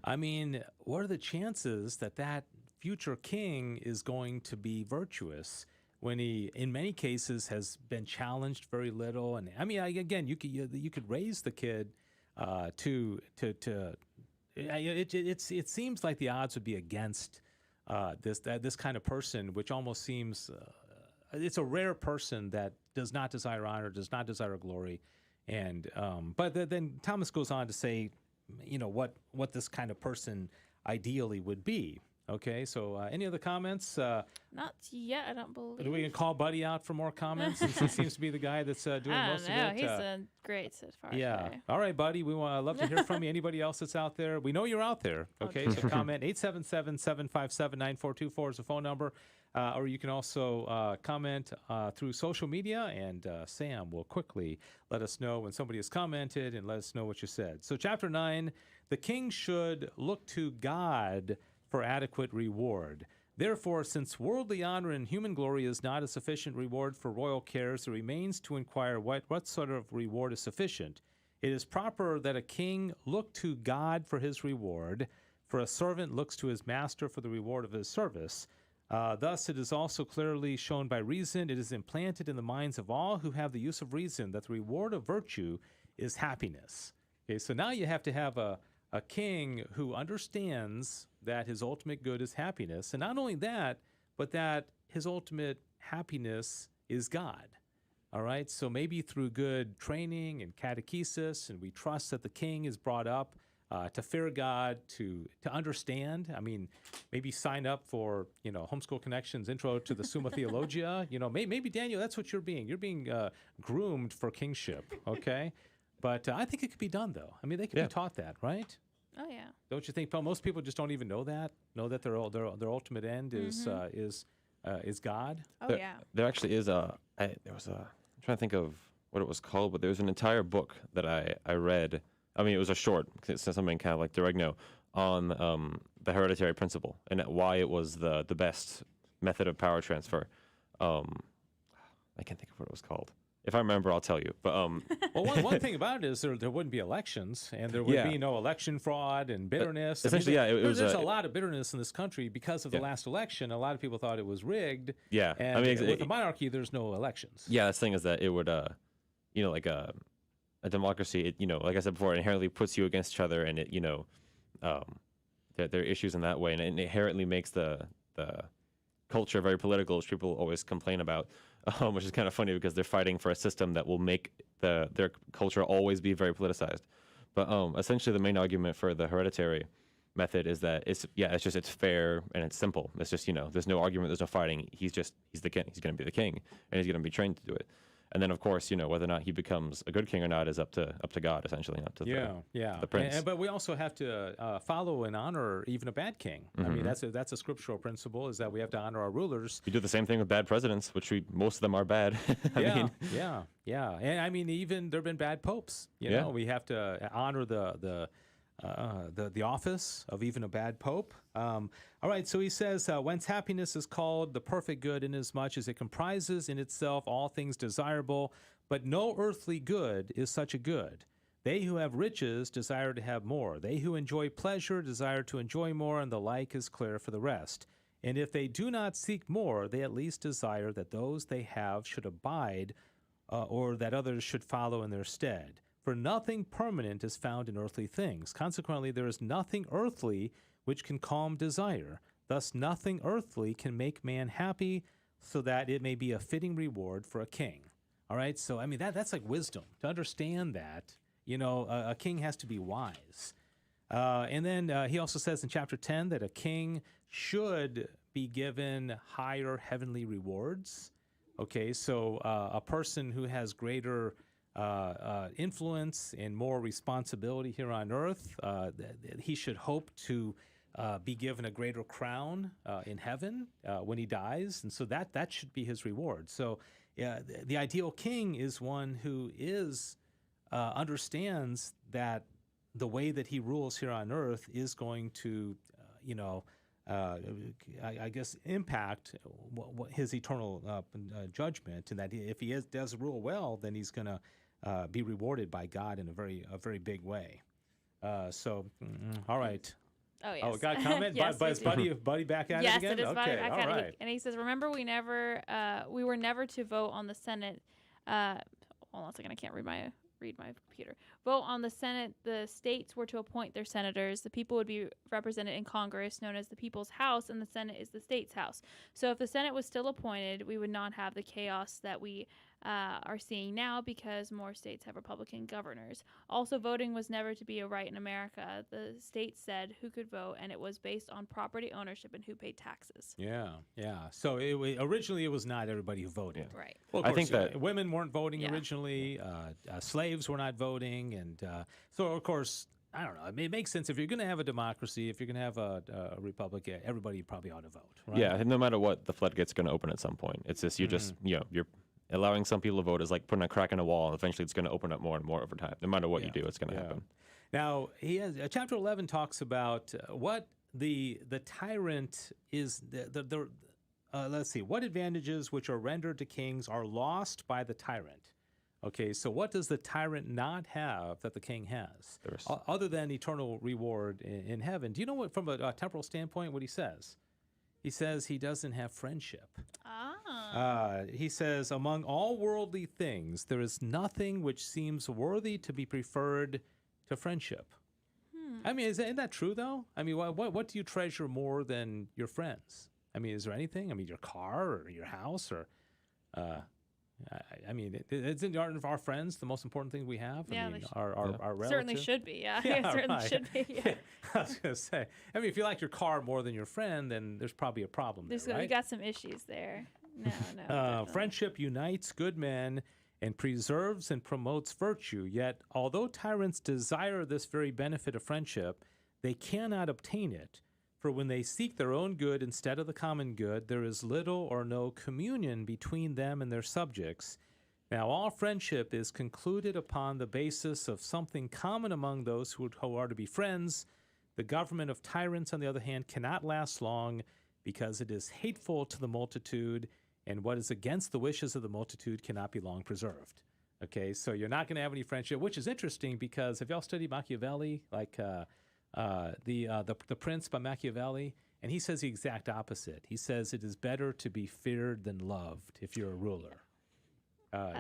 I mean, what are the chances that future king is going to be virtuous when he, in many cases, has been challenged very little? And I mean, again, you could raise the kid it seems like the odds would be against this kind of person, which almost seems it's a rare person that does not desire honor, does not desire glory, and but then Thomas goes on to say, what this kind of person ideally would be. Okay, so any other comments? Not yet, I don't believe. Do we can call Buddy out for more comments since he seems to be the guy that's doing most of it? I don't know. He's great as far as yeah. All right, Buddy. We want love to hear from you. Anybody else that's out there? We know you're out there. Okay, so comment 877-757-9424 is the phone number, or you can also comment through social media, and Sam will quickly let us know when somebody has commented and let us know what you said. So, chapter 9, the king should look to God for adequate reward. Therefore, since worldly honor and human glory is not a sufficient reward for royal cares, it remains to inquire what sort of reward is sufficient. It is proper that a king look to God for his reward, for a servant looks to his master for the reward of his service. Thus, it is also clearly shown by reason, it is implanted in the minds of all who have the use of reason, that the reward of virtue is happiness. Okay, so now you have to have a king who understands that his ultimate good is happiness. And not only that, but that his ultimate happiness is God. All right? So maybe through good training and catechesis, and we trust that the king is brought up to fear God, to understand. I mean, maybe sign up for, Homeschool Connections Intro to the Summa Theologia. Maybe, Daniel, that's what you're being. You're being groomed for kingship, okay? But I think it could be done, though. I mean, they could be taught that, right? Oh yeah. Don't you think, Paul? Most people just don't even know that their ultimate end is God. Oh yeah. There actually is I'm trying to think of what it was called, but there was an entire book that I read. I mean, it was a short, something kind of like Diregno, on the hereditary principle and why it was the best method of power transfer. I can't think of what it was called. If I remember, I'll tell you. But well, one thing about it is there wouldn't be elections, and there would be no election fraud and bitterness. Essentially, there's a lot of bitterness in this country because of the last election. A lot of people thought it was rigged. Yeah, and with the monarchy, there's no elections. Yeah, the thing is that it would, like a democracy. It, like I said before, it inherently puts you against each other, and it, there are issues in that way, and it inherently makes the culture very political, which people always complain about. Which is kind of funny because they're fighting for a system that will make their culture always be very politicized. But essentially, the main argument for the hereditary method is that it's fair and it's simple. It's just there's no argument, there's no fighting. He's the king. He's going to be the king, and he's going to be trained to do it. And then, of course, whether or not he becomes a good king or not is up to God, essentially, not to the prince. But we also have to follow and honor even a bad king. I mean, that's a scriptural principle, is that we have to honor our rulers. We do the same thing with bad presidents, which most of them are bad. Yeah. And I mean, even there have been bad popes. We have to honor the office of even a bad pope. All right, so he says, whence happiness is called the perfect good, inasmuch as it comprises in itself all things desirable, but no earthly good is such a good. They who have riches desire to have more. They who enjoy pleasure desire to enjoy more, and the like is clear for the rest. And if they do not seek more, they at least desire that those they have should abide, or that others should follow in their stead. For nothing permanent is found in earthly things. Consequently, there is nothing earthly which can calm desire. Thus, nothing earthly can make man happy, so that it may be a fitting reward for a king. All right? So, I mean, that's like wisdom. To understand that, a king has to be wise. And then he also says in chapter 10 that a king should be given higher heavenly rewards. Okay, so a person who has greater influence and more responsibility here on earth, he should hope to be given a greater crown in heaven when he dies, and so that should be his reward. So the ideal king is one who understands that the way that he rules here on earth is going to, I guess, impact his eternal judgment, and that if he does rule well, then he's going to be rewarded by God in a very big way. All right. Oh, yes. Oh, got a comment? Yes, Is Buddy back at yes, it again? it is Buddy Okay, back all at right. it. And he says, remember, we were never to vote on the Senate. Hold on a second, I can't read my computer. Vote on the Senate. The states were to appoint their senators. The people would be represented in Congress, known as the People's House, and the Senate is the state's house. So if the Senate was still appointed, we would not have the chaos that we are seeing now, because more states have Republican governors. Also, voting was never to be a right in America. The states said who could vote, and it was based on property ownership and who paid taxes. Yeah. So originally it was not everybody who voted. Right. Well, I think that women weren't voting originally. Slaves were not voting, and so of course, I don't know. I mean, it makes sense if you're going to have a democracy, if you're going to have a republic, everybody probably ought to vote. Right? Yeah, no matter what, the floodgate's going to open at some point. It's just you're allowing some people to vote is like putting a crack in a wall, and eventually it's going to open up more and more over time. No matter what you do, it's going to happen. Now, he has chapter 11 talks about what the tyrant is. Let's see, what advantages which are rendered to kings are lost by the tyrant. Okay, so what does the tyrant not have that the king has, other than eternal reward in heaven? Do you know what, from a temporal standpoint, what he says? He says he doesn't have friendship. He says, among all worldly things, there is nothing which seems worthy to be preferred to friendship. I mean, isn't that true, though? I mean, what do you treasure more than your friends? I mean, is there anything? I mean, your car or your house or... I mean, aren't our friends the most important thing we have? Yeah, I mean, our relatives. Certainly should be, yeah. Yeah, Certainly right. should be, yeah. I was going to say, I mean, if you like your car more than your friend, then there's probably a problem there, right? We got some issues there. No, definitely. Friendship unites good men and preserves and promotes virtue. Yet, although tyrants desire this very benefit of friendship, they cannot obtain it. For when they seek their own good instead of the common good, there is little or no communion between them and their subjects. Now, all friendship is concluded upon the basis of something common among those who are to be friends. The government of tyrants, on the other hand, cannot last long because it is hateful to the multitude, and what is against the wishes of the multitude cannot be long preserved. Okay, so you're not going to have any friendship, which is interesting because have y'all studied Machiavelli, like the Prince by Machiavelli? And he says the exact opposite. He says it is better to be feared than loved if you're a ruler.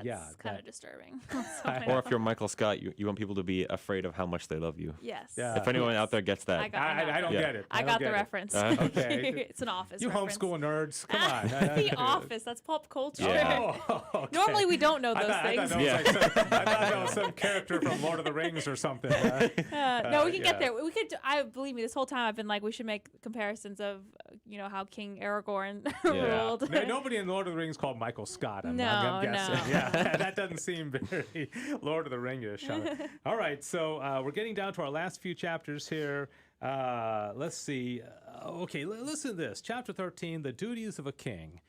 That's kind of disturbing. Or if you're Michael Scott, you want people to be afraid of how much they love you. Yes. Yeah. If anyone out there gets that, I don't get it. I got the reference. Okay. It's an Office You reference. homeschool nerds, come on. The Office, that's pop culture. Yeah. Oh, okay. Normally we don't know those things. I thought that was some character from Lord of the Rings or something. No, we can get there. We could. Believe me, this whole time I've been like, we should make comparisons of, how King Aragorn ruled. No, nobody in Lord of the Rings called Michael Scott. I'm guessing. No. Yeah, that doesn't seem very Lord of the Ring-ish. All right, so we're getting down to our last few chapters here. Let's see. Okay, listen to this. Chapter 13, the duties of a king.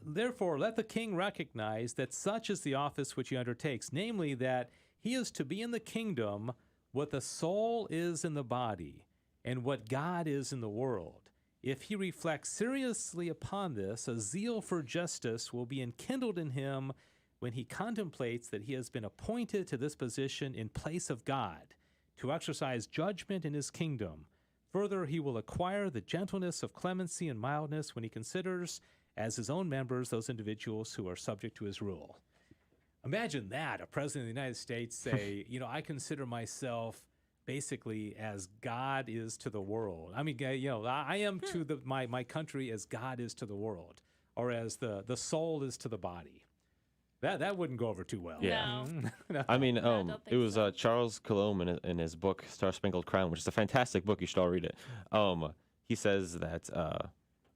Therefore, let the king recognize that such is the office which he undertakes, namely that he is to be in the kingdom what the soul is in the body, and what God is in the world. If he reflects seriously upon this, a zeal for justice will be enkindled in him when he contemplates that he has been appointed to this position in place of God, to exercise judgment in his kingdom. Further, he will acquire the gentleness of clemency and mildness when he considers as his own members those individuals who are subject to his rule. Imagine that, a president of the United States say, I consider myself basically as God is to the world. I mean, I am to my country as God is to the world, or as the soul is to the body. That wouldn't go over too well. Yeah. No. I mean, don't think it was so. Charles Colomb in his book Star Spangled Crown, which is a fantastic book. You should all read it. He says that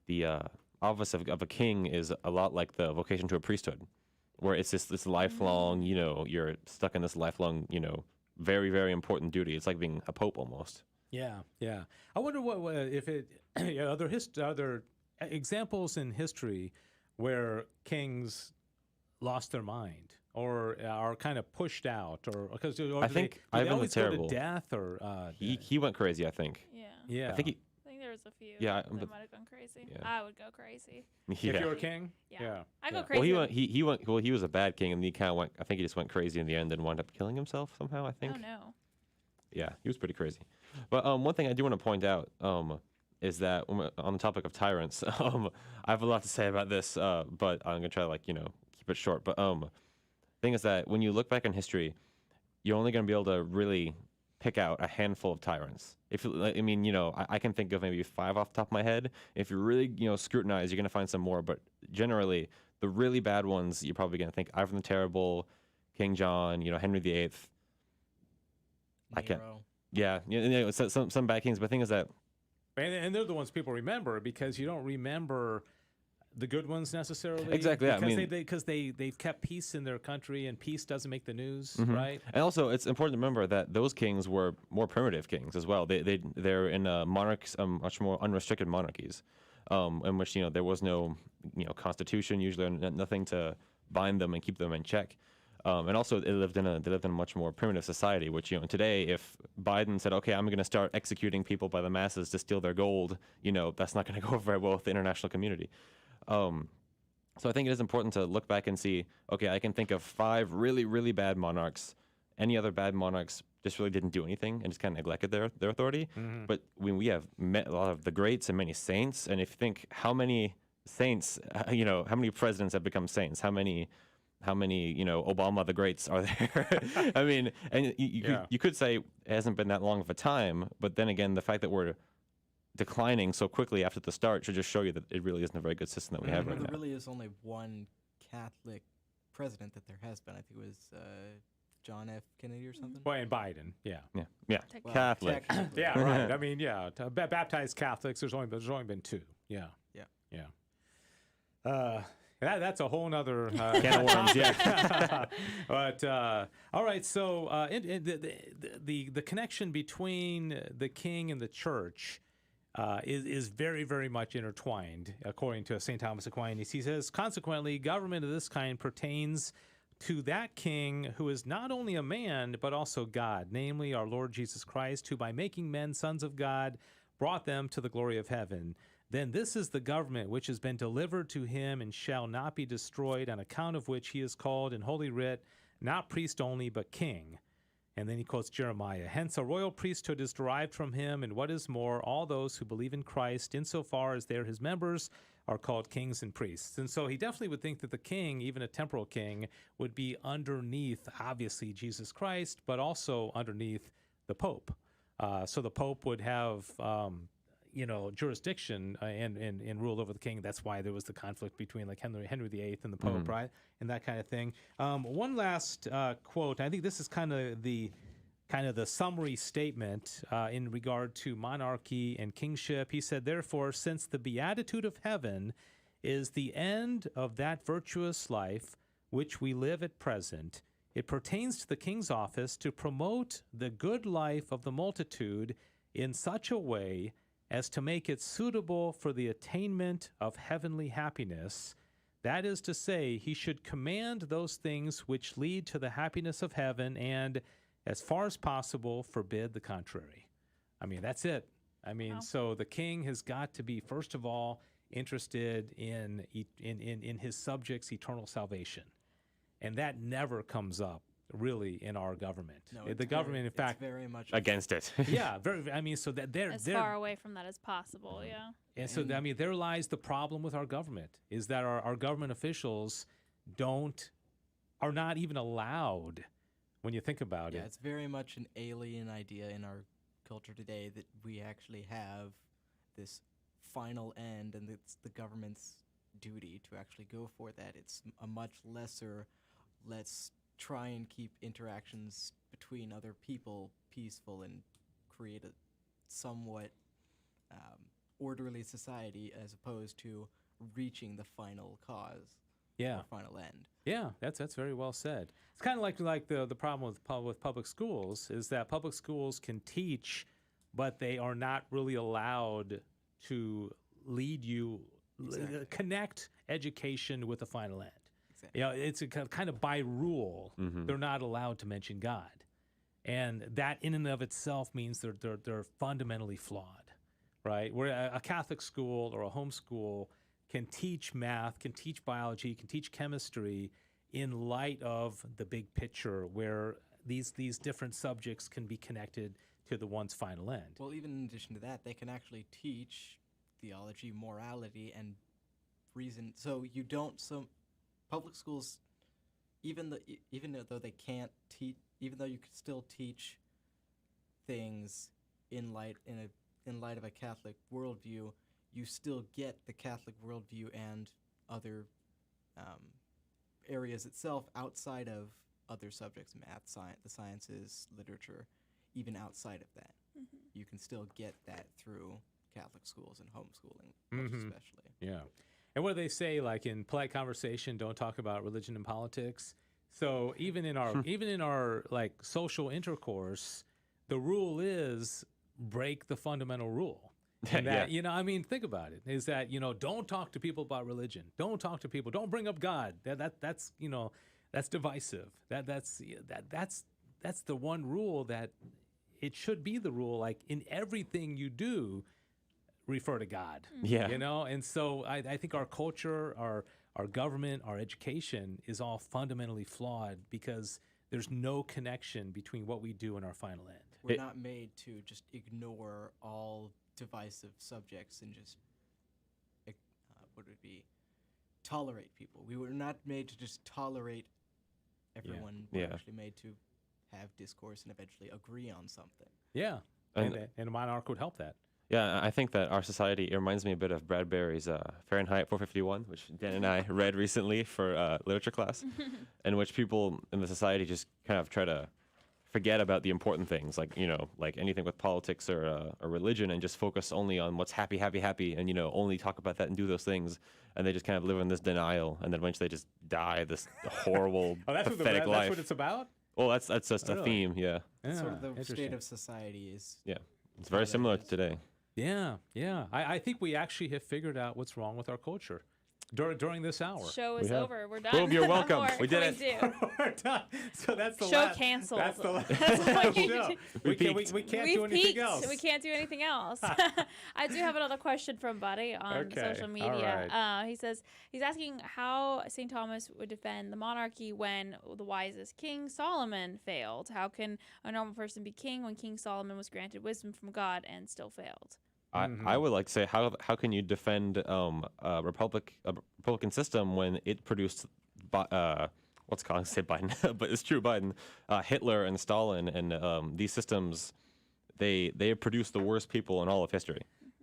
the office of a king is a lot like the vocation to a priesthood, where it's just this lifelong, you're stuck in this lifelong, very, very important duty. It's like being a pope almost. Yeah, yeah. I wonder what if it other examples in history where kings lost their mind or are kind of pushed out, or because I think do they Ivan the always go to Terrible. death or He went crazy. I think. Yeah. yeah. I think he. I think there was a few Yeah, that but- might have gone crazy. yeah. I would go crazy. Yeah. If you're a king, Yeah. I go Yeah. crazy. Well, he went. Well, he was a bad king, and he kind of went. I think he just went crazy in the end and wound up killing himself somehow. I think. Oh no. Yeah, he was pretty crazy. But one thing I do want to point out is that when on the topic of tyrants, I have a lot to say about this, but I'm gonna try to keep it short. But thing is that when you look back in history, you're only gonna be able to really pick out a handful of tyrants. If I mean, I can think of maybe 5 off the top of my head. If you really scrutinize, you're gonna find some more. But generally, the really bad ones, you're probably gonna think Ivan the Terrible, King John, Henry VIII. I can't. Nero. Yeah, some bad kings. But the thing is that and they're the ones people remember because you don't remember the good ones necessarily. Exactly, yeah, I Because mean- because they've kept peace in their country, and peace doesn't make the news, Mhm. right? And also, it's important to remember that those kings were more primitive kings as well. They're in monarchs, much more unrestricted monarchies, in which there was no constitution usually, or nothing to bind them and keep them in check. And also, they lived in a much more primitive society. Which today, if Biden said, "Okay, I'm going to start executing people by the masses to steal their gold," that's not going to go very well with the international community. So I think it is important to look back and see, okay, I can think of 5 really, really bad monarchs. Any other bad monarchs just really didn't do anything and just kind of neglected their authority. But when we have met a lot of the greats and many saints, and if you think how many saints, how many presidents have become saints, how many Obama the greats are there? I mean, and you could say it hasn't been that long of a time, but then again, the fact that we're declining so quickly after the start should just show you that it really isn't a very good system that we have right There now. really is only one Catholic president that there has been. I think it was John F. Kennedy or something. Well, and Biden, yeah. Yeah, Well, Catholic. technically. Yeah, right. I mean, yeah, baptized Catholics. There's only been 2. Yeah. Yeah. That's a whole nother Can of worms, yeah. But all right, so the connection between the king and the church is very, very much intertwined, according to St. Thomas Aquinas. He says, consequently, government of this kind pertains to that king who is not only a man, but also God, namely our Lord Jesus Christ, who by making men sons of God brought them to the glory of heaven. Then this is the government which has been delivered to him and shall not be destroyed, on account of which he is called in Holy Writ, not priest only, but king. And then he quotes Jeremiah. Hence a royal priesthood is derived from him, and what is more, all those who believe in Christ, insofar as they're his members, are called kings and priests. And so he definitely would think that the king, even a temporal king, would be underneath, obviously, Jesus Christ, but also underneath the Pope. So the Pope would have jurisdiction and rule over the king. That's why there was the conflict between like Henry VIII and the Pope, right? And that kind of thing. One last quote. I think this is kind of the summary statement in regard to monarchy and kingship. He said, therefore, since the beatitude of heaven is the end of that virtuous life which we live at present, it pertains to the king's office to promote the good life of the multitude in such a way as to make it suitable for the attainment of heavenly happiness. That is to say, he should command those things which lead to the happiness of heaven and, as far as possible, forbid the contrary. I mean, that's it. I mean, Wow. So the king has got to be, first of all, interested in his subjects' eternal salvation. And that never comes up, really, in our government. No, The government, in fact, it's very much Against it. yeah, very. I mean, so that they're As far away from that as possible, yeah. and so I mean, there lies the problem with our government is that our government officials are not even allowed. When you think about Yeah, it, it's very much an alien idea in our culture today that we actually have this final end, and it's the government's duty to actually go for that. It's a much lesser, let's try and keep interactions between other people peaceful and create a somewhat orderly society, as opposed to reaching the final cause, yeah, or final end. yeah, that's very well said. It's kind of like the problem with public schools is that public schools can teach but they are not really allowed to lead you, connect education with the final end. Exactly. You know, it's a kind of by rule, they're not allowed to mention God. And that in and of itself means they're fundamentally flawed, right? Where a Catholic school or a homeschool can teach math, can teach biology, can teach chemistry in light of the big picture where these different subjects can be connected to the one's final end. Well, even in addition to that, they can actually teach theology, morality, and reason. So you don't. So public schools, even though they can't teach, even though you could still teach things in light of a Catholic worldview, you still get the Catholic worldview and other areas itself outside of other subjects, math, science, the sciences, literature, even outside of that. You can still get that through Catholic schools and homeschooling, most especially. Yeah. And what do they say, like in polite conversation, don't talk about religion and politics? So even in our like social intercourse, the rule is break the fundamental rule. And that, you know, I mean, think about it, is that, you know, don't talk to people about religion. Don't talk to people. Don't bring up God. That's you know, that's divisive. That's the one rule that it should be the rule. Like in everything you do, refer to God. Yeah. You know, and so I think our culture, our government, our education is all fundamentally flawed because there's no connection between what we do and our final end. We're not made to just ignore all divisive subjects and just what would it be, tolerate people. We were not made to just tolerate everyone. Yeah. We're actually made to have discourse and eventually agree on something. Yeah, and a monarch would help that. Yeah, I think that our society, it reminds me a bit of Bradbury's Fahrenheit 451, which Dan and I read recently for literature class, in which people in the society just kind of try to forget about the important things, like, you know, like anything with politics or religion, and just focus only on what's happy, and, you know, only talk about that and do those things. And they just kind of live in this denial, and then eventually they just die this horrible, pathetic life. That's what it's about? Well, that's just a theme, yeah. Sort of the state of society is. Yeah, it's very similar to today. Yeah. I think we actually have figured out what's wrong with our culture during this hour. Show is over. We're done. Boom, you're welcome. What We did more it. can we do? We're done. So that's the Show last. canceled. That's the last That's all you show. do. We peaked. can't We've do anything peaked. else. We can't do anything else. I do have another question from Buddy on Okay, social all media. right. He says he's asking how St. Thomas would defend the monarchy when the wisest King Solomon failed. How can a normal person be king when King Solomon was granted wisdom from God and still failed? I would like to say, how can you defend a Republican system when it produced what's called, say Biden, but it's true, Biden, Hitler and Stalin, and these systems, they produced the worst people in all of history.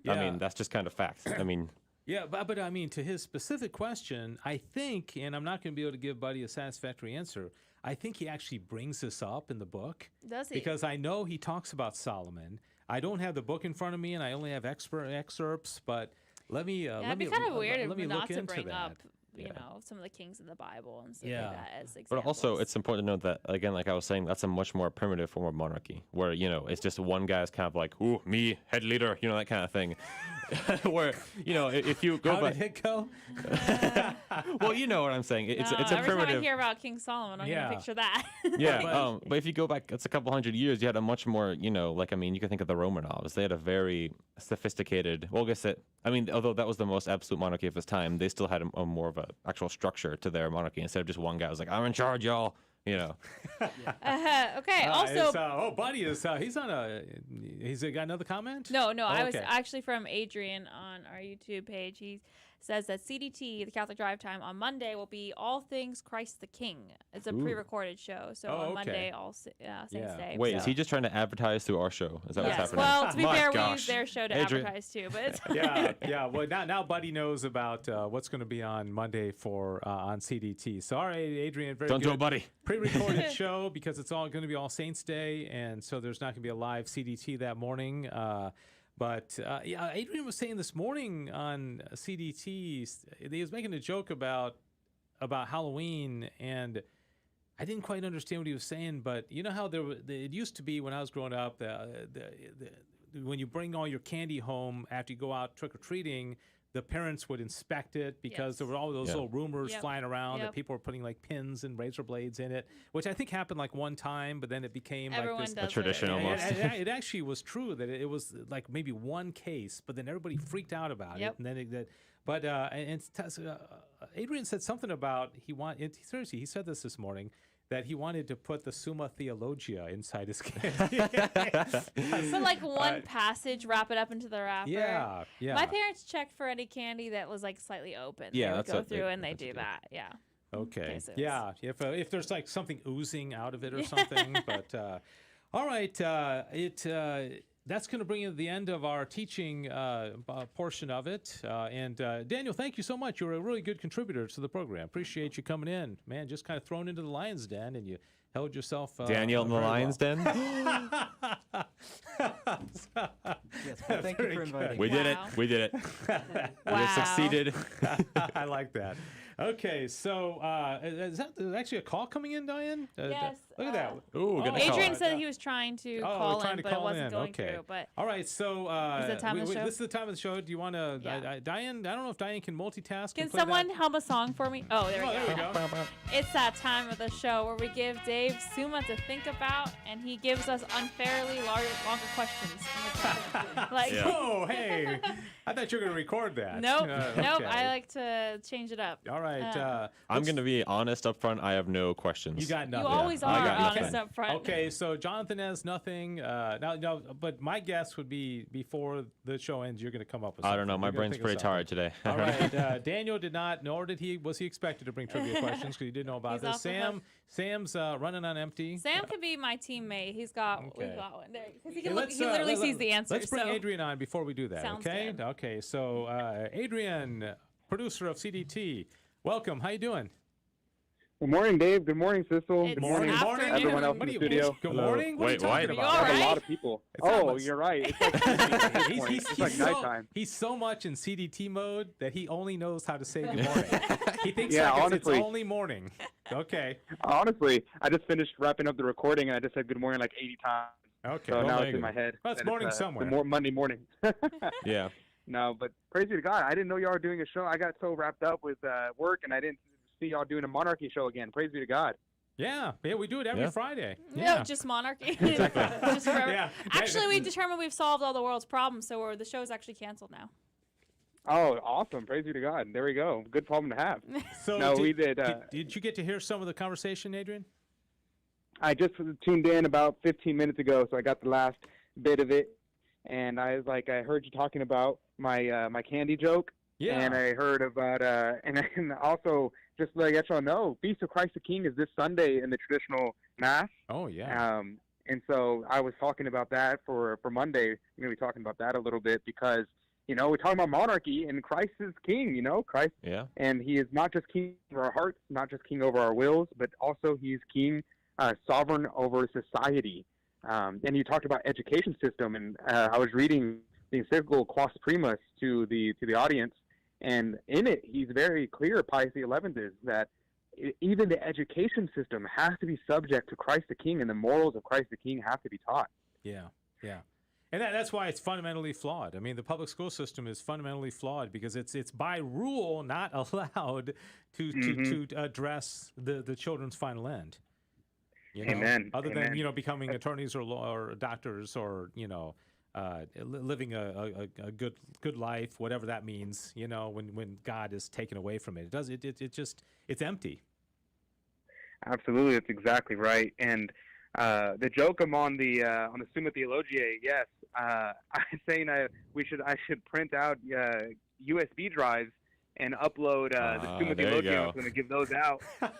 I mean, that's just kind of fact. I mean. Yeah, but I mean, to his specific question, I think, and I'm not going to be able to give Buddy a satisfactory answer, I think he actually brings this up in the book. Does he? Because I know he talks about Solomon. I don't have the book in front of me, and I only have excerpts, but let me It'd be kind of weird let me not look to into bring that. up, you know, some of the kings in the Bible and stuff like that as examples. But also, it's important to note that, again, like I was saying, that's a much more primitive form of monarchy, where, you know, it's just one guy's kind of like, ooh, me, head leader, you know, that kind of thing. Where, you know, if you go How back. did it go? Well, you know what I'm saying. It's a every primitive. time I hear about King Solomon, I'm going to picture that. Yeah, but if you go back, it's a couple hundred years, you had a much more, you know, like, I mean, you can think of the Romanovs. They had a very sophisticated, well, I guess although that was the most absolute monarchy of its time, they still had a more of an actual structure to their monarchy instead of just one guy who was like, I'm in charge, y'all. You know. Okay. Also, Buddy is he's got another comment? No. Oh, I was okay. actually from Adrian on our YouTube page. He says that CDT, the Catholic Drive Time, on Monday will be All Things Christ the King. It's a pre-recorded show, so on Monday, All Saints Day. Wait, so. is he just trying to advertise through our show? Is that what's happening? Well, to be My fair, we gosh. use their show to Adrian. advertise too. But it's Yeah. Well, now Buddy knows about what's going to be on Monday for on CDT. Sorry, Adrian. Very Don't good. do it, Buddy. Pre-recorded show because it's all going to be All Saints Day, and so there's not going to be a live CDT that morning. But Adrian was saying this morning on CDT, he was making a joke about Halloween, and I didn't quite understand what he was saying. But you know how it used to be when I was growing up, when you bring all your candy home after you go out trick or treating, the parents would inspect it because there were all those little rumors flying around that people were putting like pins and razor blades in it, which I think happened like one time, but then it became Everyone like does a tradition almost. It actually was true that it was like maybe one case, but then everybody freaked out about it, and then Adrian said something about seriously, he said this morning, that he wanted to put the Summa Theologia inside his candy. Put like one passage, wrap it up into the wrapper. Yeah. My parents checked for any candy that was like slightly open. Yeah, they would that's go what through and they that's do what that. Yeah. Okay. Cases. Yeah. If there's like something oozing out of it or something, but all right. That's going to bring you to the end of our teaching portion of it. And Daniel, thank you so much. You're a really good contributor to the program. Appreciate you coming in. Man, just kind of thrown into the lion's den, and you held yourself Daniel in the lion's den? Yes, well, thank you for inviting We me. did it. We did it. We have succeeded. I like that. Okay, so is that actually a call coming in, Diane? Yes. Look at that. Ooh, good Adrian call. said he was trying to call in, but it wasn't going through. But all right, so is it time of the show? this is the time of the show. Do you want to, Diane? I don't know if Diane can multitask. Can and play someone that. hum a song for me? Oh, there we There we go. It's that time of the show where we give Dave Summa to think about, and he gives us unfairly longer questions. Oh, hey! I thought you were going to record that. Nope. Nope. Okay. I like to change it up. All right. I'm going to be honest up front. I have no questions. You got nothing. You always I are got honest nothing. up front. Okay, so Jonathan has nothing. No, but my guess would be before the show ends, you're going to come up with something. I don't know. My You're gonna brain's think of pretty tired today. All right. Daniel did not, nor was he expected to bring trivia questions because he didn't know about He's this. off the hook. Sam's running on empty. Sam could be my teammate. We've got one there. 'Cause he, Hey, he literally sees the answer. Let's bring so. Adrian on before we do that, Sounds okay? good. Okay, so Adrian, producer of CDT, welcome. How you doing? Good morning, Dave. Good morning, Sissel. It's Good morning, afternoon. everyone else What in are the you- studio. Good morning. What are you Wait, talking what? about? You all I have a right? lot of people. It's not Oh, much. you're right. It's like at this point. It's like nighttime. He's so much in CDT mode that he only knows how to say good morning. He thinks Yeah, like honestly. it's only morning. Okay. Honestly, I just finished wrapping up the recording, and I just said good morning like 80 times. Okay. So well, now there it's you in go. my head. Well, it's that morning it's, somewhere. Monday morning. Yeah. No, but praise be to God. I didn't know y'all were doing a show. I got so wrapped up with work, and I didn't see y'all doing a Monarchy show again. Praise be to God. Yeah, we do it every Yeah. Friday. No, Yeah. just monarchy. Just forever. Yeah. Actually, we determined we've solved all the world's problems, so the show is actually canceled now. Oh, awesome. Praise be to God. There we go. Good problem to have. So No, we did. Did you get to hear some of the conversation, Adrian? I just tuned in about 15 minutes ago, so I got the last bit of it, and I was like, I heard you talking about my my candy joke, Yeah. and I heard about and also just to let y'all know, Feast of Christ the King is this Sunday in the traditional Mass. Oh yeah. And so I was talking about that for Monday. I'm gonna be talking about that a little bit because we're talking about monarchy and Christ is King. Christ, Yeah. and He is not just King over our hearts, not just King over our wills, but also He is King. Sovereign over society. And you talked about education system, and I was reading the encyclical Quas Primas to the audience, and in it, he's very clear, Pius XI is, that even the education system has to be subject to Christ the King, and the morals of Christ the King have to be taught. Yeah. And that's why it's fundamentally flawed. I mean, the public school system is fundamentally flawed because it's by rule not allowed to address the children's final end. Amen. Other Amen. than becoming attorneys or doctors or living a good life, whatever that means. When God is taken away from it, it's empty. Absolutely, that's exactly right. And the joke I'm on the Summa Theologiae, yes, I'm saying I should print out USB drives and upload the Summa there you Theologiae. I go. was going to give those out, There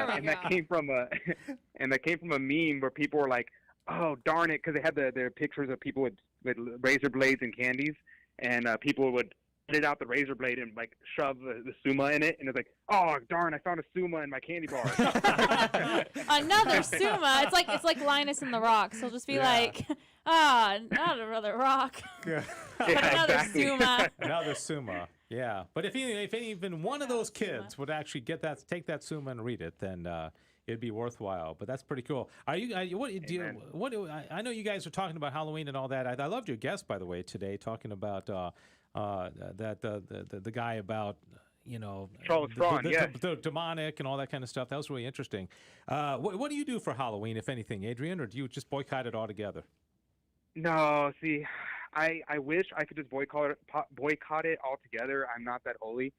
we and that go. came from a meme where people were like, "Oh darn it," because they had their pictures of people with razor blades and candies, and people would get out the razor blade and like shove the Summa in it, and it's like, "Oh darn, I found a Summa in my candy bar." Another Summa. It's like Linus in the Rocks. He'll just be like, not another rock. Yeah. But another exactly. Summa. Another Summa. Yeah, but if even one of those kids would actually take that Summa and read it, then it'd be worthwhile. But that's pretty cool. Are you? What do you? I know you guys are talking about Halloween and all that. I loved your guest, by the way, today, talking about the guy about. Charles Braun, the demonic and all that kind of stuff. That was really interesting. What do you do for Halloween, if anything, Adrian, or do you just boycott it altogether? No, see, I wish I could just boycott it altogether. I'm not that holy,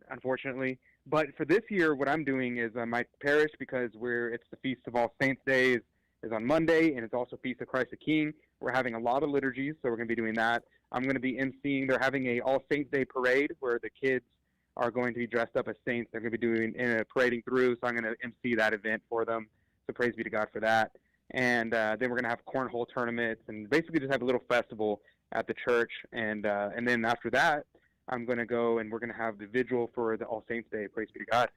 unfortunately. But for this year, what I'm doing is my parish, because it's the Feast of All Saints Day is on Monday, and it's also Feast of Christ the King. We're having a lot of liturgies, so we're going to be doing that. I'm going to be emceeing. They're having a All Saints Day parade where the kids are going to be dressed up as saints. They're going to be doing parading through, so I'm going to emcee that event for them. So praise be to God for that. And then we're going to have cornhole tournaments and basically just have a little festival at the church. And then after that, I'm going to go and we're going to have the vigil for the All Saints Day. Praise be to God.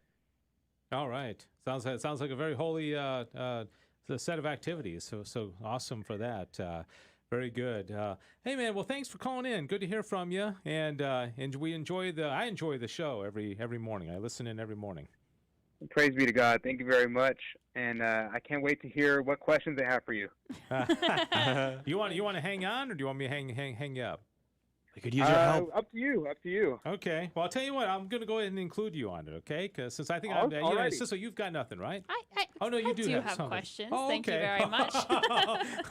All right. Sounds like a very holy set of activities. So awesome for that. Very good. Hey man, well thanks for calling in. Good to hear from you. And I enjoy the show every morning. I listen in every morning. Praise be to God. Thank you very much. And I can't wait to hear what questions they have for you. You want to hang on, or do you want me to hang you up? We could use your help. Up to you. Okay. Well, I'll tell you what. I'm going to go ahead and include you on it, okay? Because since I think Sissel, you've got nothing, right? I no, you do have something. questions. Oh, Thank you very much.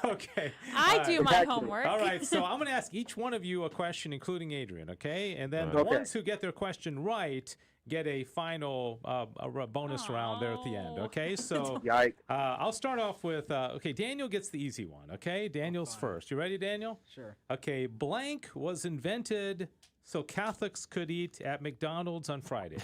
Okay. I do my homework. All right. So I'm going to ask each one of you a question, including Adrian, okay? And then the ones who get their question right get a final bonus round there at the end, okay? So I'll start off with, Daniel gets the easy one, okay? Daniel's first. You ready, Daniel? Sure. Okay, blank was invented so Catholics could eat at McDonald's on Fridays.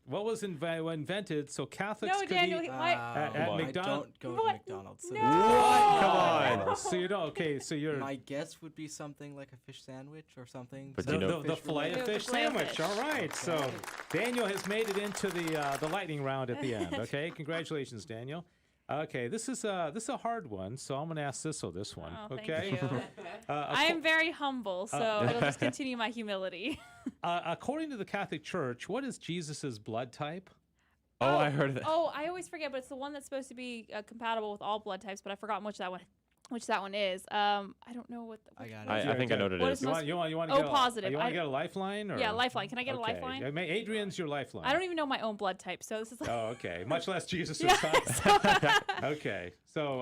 What was invented so Catholics could Daniel, eat at McDonald's? I don't go to McDonald's. So No! Come on. So you don't. Okay, so you're. My guess would be something like a fish sandwich or something. But the filet of fish sandwich. All right. Okay. So Daniel has made it into the lightning round at the end. Okay, congratulations, Daniel. Okay, this is a hard one, so I'm going to ask Sissel this one. Oh, okay. Thank you. I am very humble, so it'll just continue my humility. According to the Catholic Church, what is Jesus's blood type? Oh, I heard of that. Oh, I always forget, but it's the one that's supposed to be compatible with all blood types. But I forgot which that one is. I don't know what. I got it. I think I know what it is. You want to get positive. You want to get a lifeline? Or? Yeah, lifeline. Can I get a lifeline? Adrian's your lifeline. I don't even know my own blood type, so this is like. Oh, okay. Much less Jesus' type. Okay, so.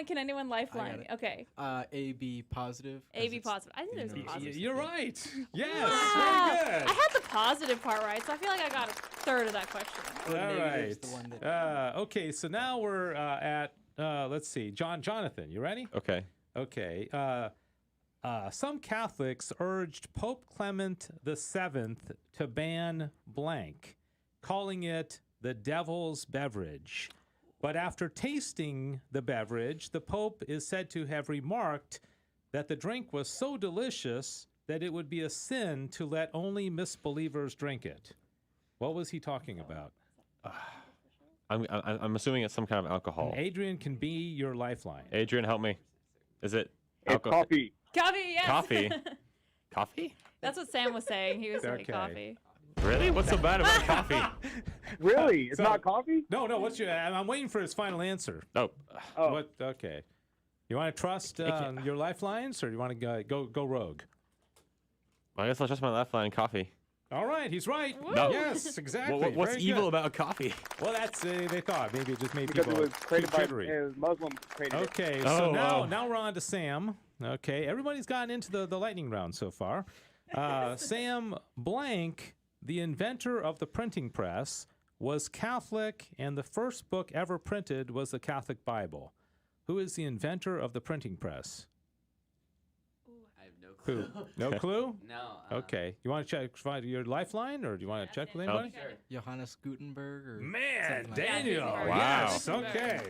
Can anyone lifeline? Okay. AB positive. AB positive. I think there's a positive. You're right. Yes. Wow. Very good. I had the positive part right, so I feel like I got a third of that question. All right. Okay, so now we're at. Let's see, Jonathan, you ready? Okay. Okay. Some Catholics urged Pope Clement VII to ban blank, calling it the devil's beverage. But after tasting the beverage, the Pope is said to have remarked that the drink was so delicious that it would be a sin to let only misbelievers drink it. What was he talking about? I'm assuming it's some kind of alcohol. And Adrian can be your lifeline. Adrian, help me. Is it alcohol? Coffee. Coffee, yes. Coffee. Coffee? That's what Sam was saying. He was saying coffee. Really? What's so bad about coffee? Really? It's not coffee? No. What's your? I'm waiting for his final answer. Oh. What? Okay. You want to trust your lifelines, or you want to go rogue? I guess I'll trust my lifeline. Coffee. All right, he's right. No. Yes, exactly. What's Very evil good. about coffee? Well, that's they thought maybe it just made Because people it was created too by jittery. Muslims. Okay, so now we're on to Sam. Okay, everybody's gotten into the lightning round so far. Sam Blank, the inventor of the printing press, was Catholic, and the first book ever printed was the Catholic Bible. Who is the inventor of the printing press? I have no clue. Who? No clue? No. Okay. You want to check provide your lifeline, or do you want to check with anybody? Sure. Johannes Gutenberg or Man, something like that. Daniel. Wow. Yes. Okay.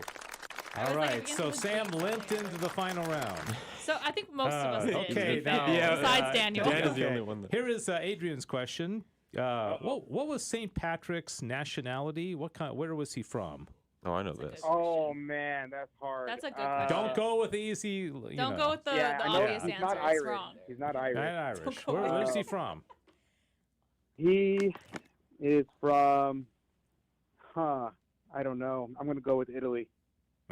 I was All like, right. again, So with Sam James. limped into the final round. So I think most of us did. Okay. Now, Besides Daniel. Daniel's the only one that. Here is Adrian's question. What was St. Patrick's nationality? Where was he from? Oh, I know this. Oh man, that's hard. That's a good question. Don't go with the easy. Don't go with the I know obvious he's answer. not It's Irish. wrong. He's not Irish. Not Irish. go Where's he from? He is from. I don't know. I'm going to go with Italy.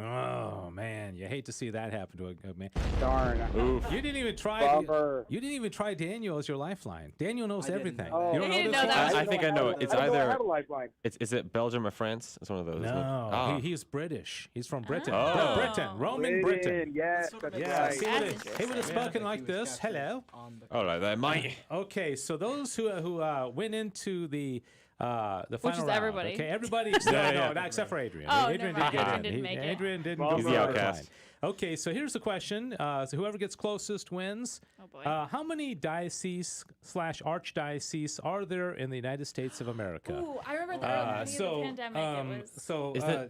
Oh man, you hate to see that happen to a man. Darn. Oof. You didn't even try. Bummer. You didn't even try Daniel as your lifeline. Daniel knows I didn't everything. know that. You don't He didn't know know this that one? was- I think I know. It's I don't either have a lifeline. is it Belgium or France? It's one of those. isn't it? No, Oh. he's British. He's from Britain. Oh. Britain, Roman Britain. Yes, Sort of that's makes Yeah, right. see That's what it, interesting. he would have Yeah. spoken like this. Hello. Oh, like that, mate. Okay, so those who went into the final is round, everybody. Okay, everybody except, Yeah. no, except for Adrian. Oh, Adrian never didn't mind. get Adrian in. didn't make it. Adrian didn't Well, go he's for the line. outcast. Okay, so here's the question. So whoever gets closest wins. Oh boy. How many diocese/archdiocese are there in the United States of America? Ooh, I remember the early beginning of the pandemic. It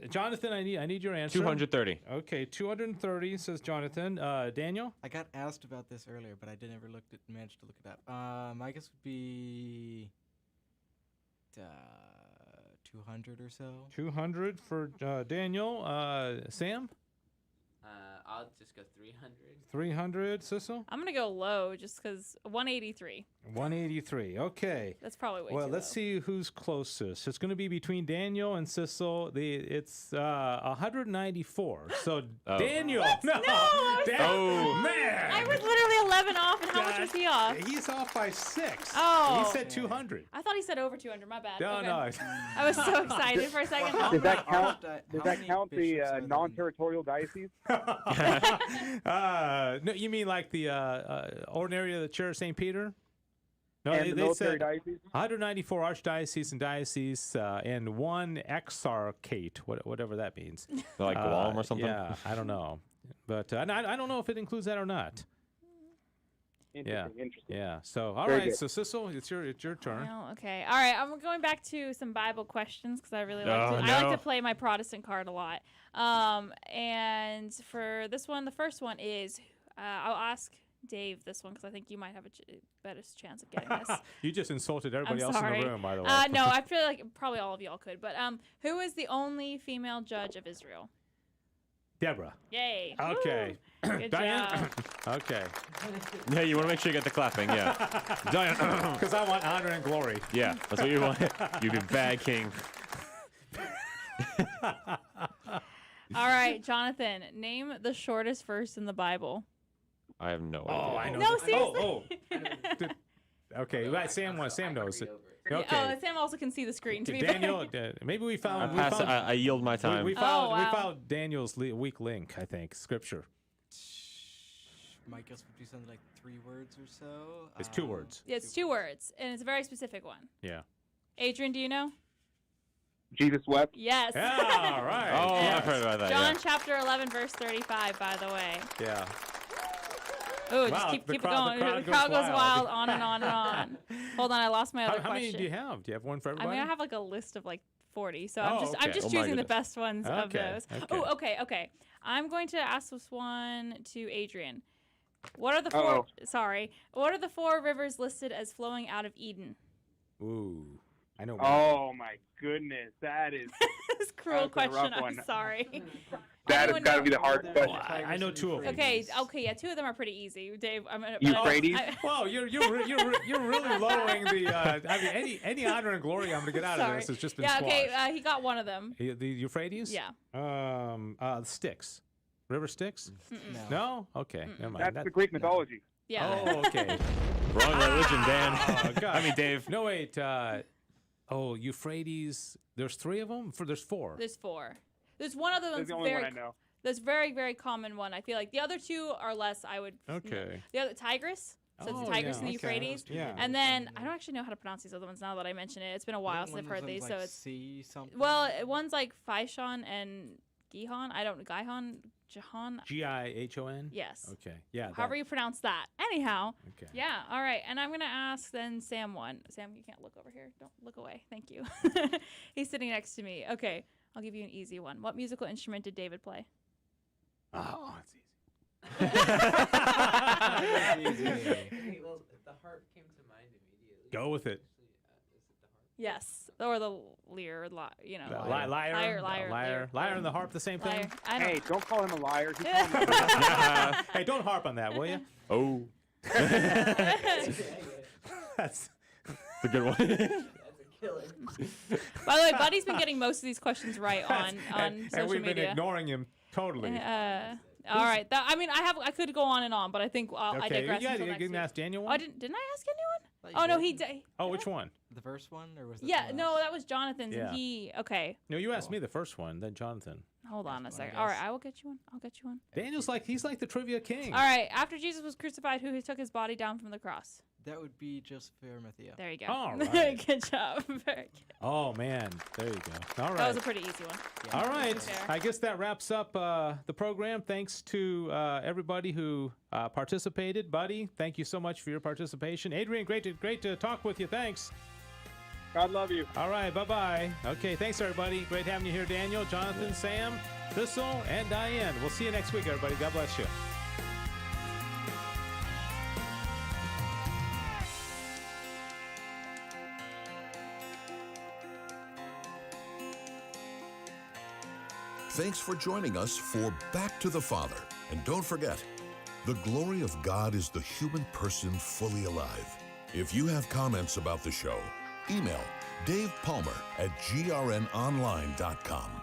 was Jonathan, I need your answer. 230. Okay, 230 says Jonathan. Daniel. I got asked about this earlier, but I didn't ever managed to look it up. My guess would be 200 or so. 200 for Daniel. Sam. I'll just go 300. 300. Sissel. I'm gonna go low just because 183. 183. Okay. That's probably way Well, too let's low. see who's closest. It's going to be between Daniel and Sissel. It's 194. So Daniel. No. Oh. Man. I was literally 11 off, and how much was he off? He's off by 6. Oh. He said 200. I thought he said over 200. My bad. No, Okay. no. I was so excited for a second. Does that count? How Does that many count the bishops are there in- non-territorial diocese? No, you mean like the ordinary of the Church of St. Peter? No, And the military said diocese? 194 archdiocese and diocese and 1 exarchate, whatever that means. Like Guam or something? Yeah, I don't know. But I don't know if it includes that or not. Interesting. Yeah. So, all Very right. good. So, Sissel, it's your turn. Well, okay. All right. I'm going back to some Bible questions because I really like Oh, to. I like no. to play my Protestant card a lot. And for this one, the first one is I'll ask Dave this one because I think you might have a better chance of getting this. You just insulted everybody else sorry. in the room, by the way. No, I feel like probably all of y'all could. But who is the only female judge of Israel? Deborah. Yay. Okay. Woo. Good Diane. job. Okay. Yeah, you want to make sure you get the clapping. Yeah. Diane. Because I want honor and glory. Yeah, that's what you want. You be bad king. All right, Jonathan. Name the shortest verse in the Bible. I have no Oh, I idea. know. No, this. seriously. Okay. Right, Sam knows it. Oh, Okay. Sam also can see the screen. To be Daniel, fair. maybe we I found. pass. I yield my time. We Oh, found wow. we found Daniel's weak link. I think scripture. My guess would be something like 3 words or so. It's 2 words. Yeah, it's 2 words, and it's a very specific one. Yeah. Adrian, do you know? Jesus wept. Yes. Yeah. All right. Oh, Yes. I've heard about that. John Yeah. chapter 11, verse 35, by the way. Yeah. Oh, just Wow, keep the it crowd- going. the The crowd crowd goes goes wild. wild, on and on and on. Hold on, I lost my other How many question. do you have? Do you have one for I everybody? mean, I have like a list of like 40, so Oh, I'm okay. just Oh my choosing the goodness. best ones of Okay, those. okay. Oh, okay. I'm going to ask this one to Adrian. What are the 4? Uh-oh. Sorry. What are the 4 rivers listed as flowing out of Eden? Ooh. I know. Oh my goodness, that is This cruel That's a rough question. I'm one. sorry. that has Anyone got to know? be the hard question. I know 2 of them. Okay, yeah, 2 of them are pretty easy. Dave, I'm gonna. Euphrates? Well, you're really lowering the. I mean, any honor and glory I'm gonna get out of Sorry. this has just been Yeah, squashed. okay, he got one of them. The Euphrates. Yeah. Styx. River Styx. Mm-mm. No. Okay. Never mind. That's the Greek mythology. Yeah. Oh, okay. Wrong religion, Dan. Oh, God. I mean, Dave. No, wait. Euphrates. There's 3 of them. There's 4. There's 4. There's one other That's one's the only very. one I know. That's very, very common one. I feel like the other 2 are less. I would. Okay. The other Tigris. So it's Oh, the Tigris yeah, and the okay. Euphrates. Yeah. And then I don't actually know how to pronounce these other ones now that I mention it. It's been a while since I've heard these, so it's C something. well, one's like Phaishon and Gihon. Gihon, Jahan. Gihon. Yes. Okay. Yeah. However you pronounce that. Anyhow. Okay. Yeah. All right. And I'm gonna ask then Sam one. Sam, you can't look over here. Don't look away. Thank you. He's sitting next to me. Okay. I'll give you an easy one. What musical instrument did David play? Oh, it's easy. Well, the harp came to mind immediately. Go with it. Is it the harp? Yes. Or the lyre, you know. Lyre and the harp, the same Lyre. thing. I don't Hey, don't call him a liar. He called him a Hey, don't harp on that, will you? Oh, That's it's a good one. By the way, Buddy's been getting most of these questions right on social and we've been media. ignoring him totally. All right. I could go on and on, but I think I digress. You until next didn't week. ask Daniel Oh, one? didn't I ask anyone? Thought you Oh, no, did. he did. Oh, which one? The first one, or was that Yeah, someone no, else? that was Jonathan's. Yeah. And okay. No, you asked me the first one, then Jonathan. Hold on a one, I second. All right, guess. I will get you one. I'll get you one. Daniel's he's like the trivia king. All right. After Jesus was crucified, who took his body down from the cross? That would be Joseph of Arimathea. There you go. All right. Good job. Very good. Oh, man. There you go. All right. That was a pretty easy one. All right. Fair. I guess that wraps up the program. Thanks to everybody who participated. Buddy, thank you so much for your participation. Adrian, great to talk with you. Thanks. God love you. All right. Bye-bye. Okay. Thanks, everybody. Great having you here, Daniel, Jonathan, Sam, Thistle, and Diane. We'll see you next week, everybody. God bless you. Thanks for joining us for Back to the Father. And don't forget, the glory of God is the human person fully alive. If you have comments about the show, email Dave Palmer at grnonline.com.